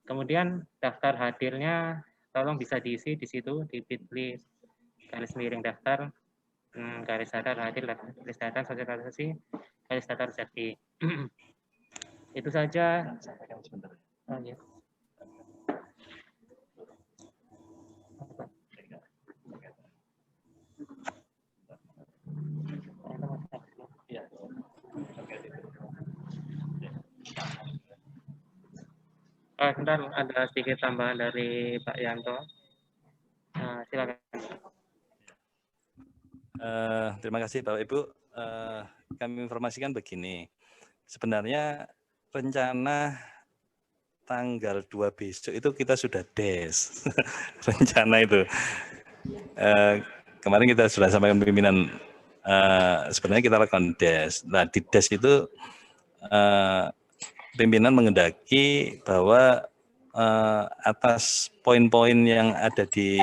Speaker 1: Kemudian daftar hadirnya tolong bisa diisi di situ di bit.ly/daftar hadir sosialisasi ZI. Itu saja. Oh, ya. Sebentar, ada sedikit tambahan dari Pak Yanto. Silakan.
Speaker 2: Terima kasih Bapak Ibu. Kami informasikan begini. Sebenarnya rencana tanggal 2 besok itu kita sudah des. Rencana itu. Kemarin kita sudah sampaikan pimpinan, sebenarnya kita lakukan des. Nah di des itu pimpinan mengendaki bahwa atas poin-poin yang ada di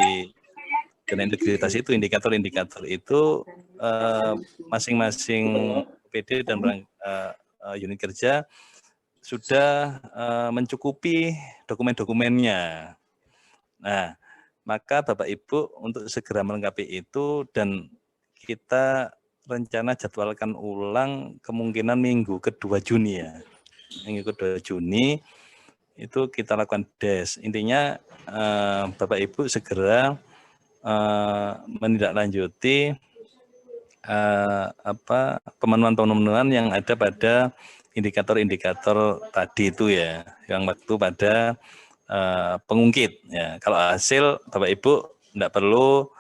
Speaker 2: zona integritas itu, indikator-indikator itu masing-masing PD dan unit kerja sudah mencukupi dokumen-dokumennya. Nah, maka Bapak Ibu untuk segera melengkapi itu, dan kita rencana jadwalkan ulang kemungkinan minggu kedua Juni ya. Minggu kedua Juni itu kita lakukan des. Intinya Bapak Ibu segera menindaklanjuti pemenuhan-pemenuhan yang ada pada indikator-indikator tadi itu ya, yang waktu pada pengungkit ya. Kalau hasil Bapak Ibu tidak perlu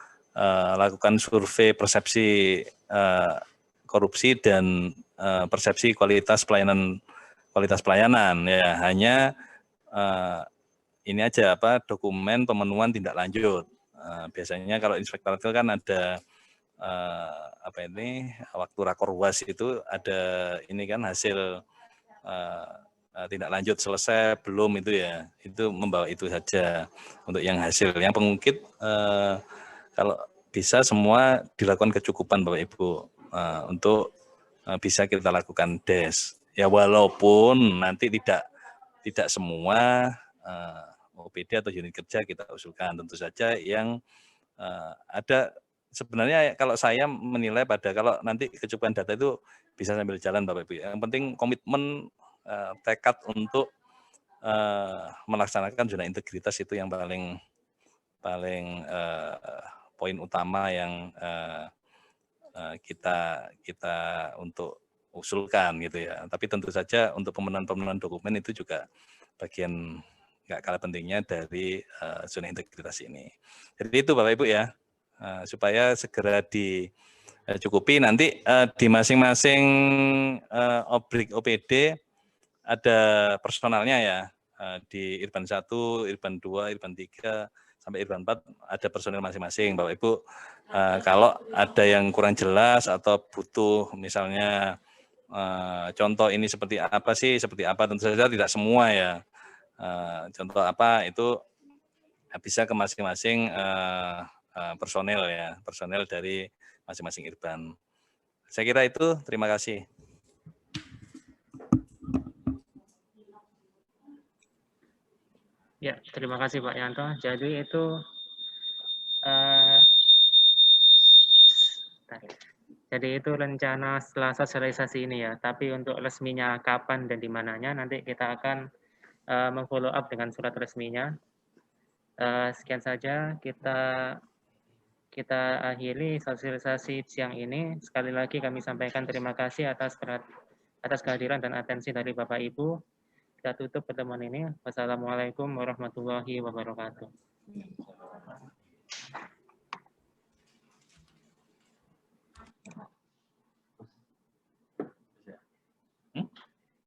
Speaker 2: lakukan survei persepsi korupsi dan persepsi kualitas pelayanan ya, hanya ini aja dokumen pemenuhan tindak lanjut. Biasanya kalau inspektorat itu kan ada waktu rakorwas itu ada ini kan hasil tindak lanjut selesai belum itu ya, itu membawa itu saja untuk yang hasil. Yang pengungkit kalau bisa semua dilakukan kecukupan Bapak Ibu untuk bisa kita lakukan des ya, walaupun nanti tidak semua OPD atau unit kerja kita usulkan. Tentu saja yang ada, sebenarnya kalau saya menilai kalau nanti kecukupan data itu bisa sambil jalan Bapak Ibu. Yang penting komitmen, tekad untuk melaksanakan zona integritas itu yang paling poin utama yang kita untuk usulkan gitu ya. Tapi tentu saja untuk pemenuhan dokumen itu juga bagian nggak kalah pentingnya dari zona integritas ini. Jadi itu Bapak Ibu ya, supaya segera dicukupi. Nanti di masing-masing obrik OPD ada personalnya ya, di Irban 1, Irban 2, Irban 3, sampai Irban 4 ada personil masing-masing. Bapak Ibu, kalau ada yang kurang jelas atau butuh misalnya contoh ini seperti apa, tentu saja tidak semua ya. Contoh apa itu bisa ke masing-masing personel ya, personel dari masing-masing Irban. Saya kira itu, terima kasih.
Speaker 1: Ya, terima kasih Pak Yanto. Jadi itu rencana setelah sosialisasi ini ya. Tapi untuk resminya kapan dan di mananya nanti kita akan memfollow up dengan surat resminya. Sekian saja kita akhiri sosialisasi siang ini. Sekali lagi kami sampaikan terima kasih atas kehadiran dan atensi dari Bapak Ibu. Kita tutup pertemuan ini. Wassalamualaikum warahmatullahi wabarakatuh.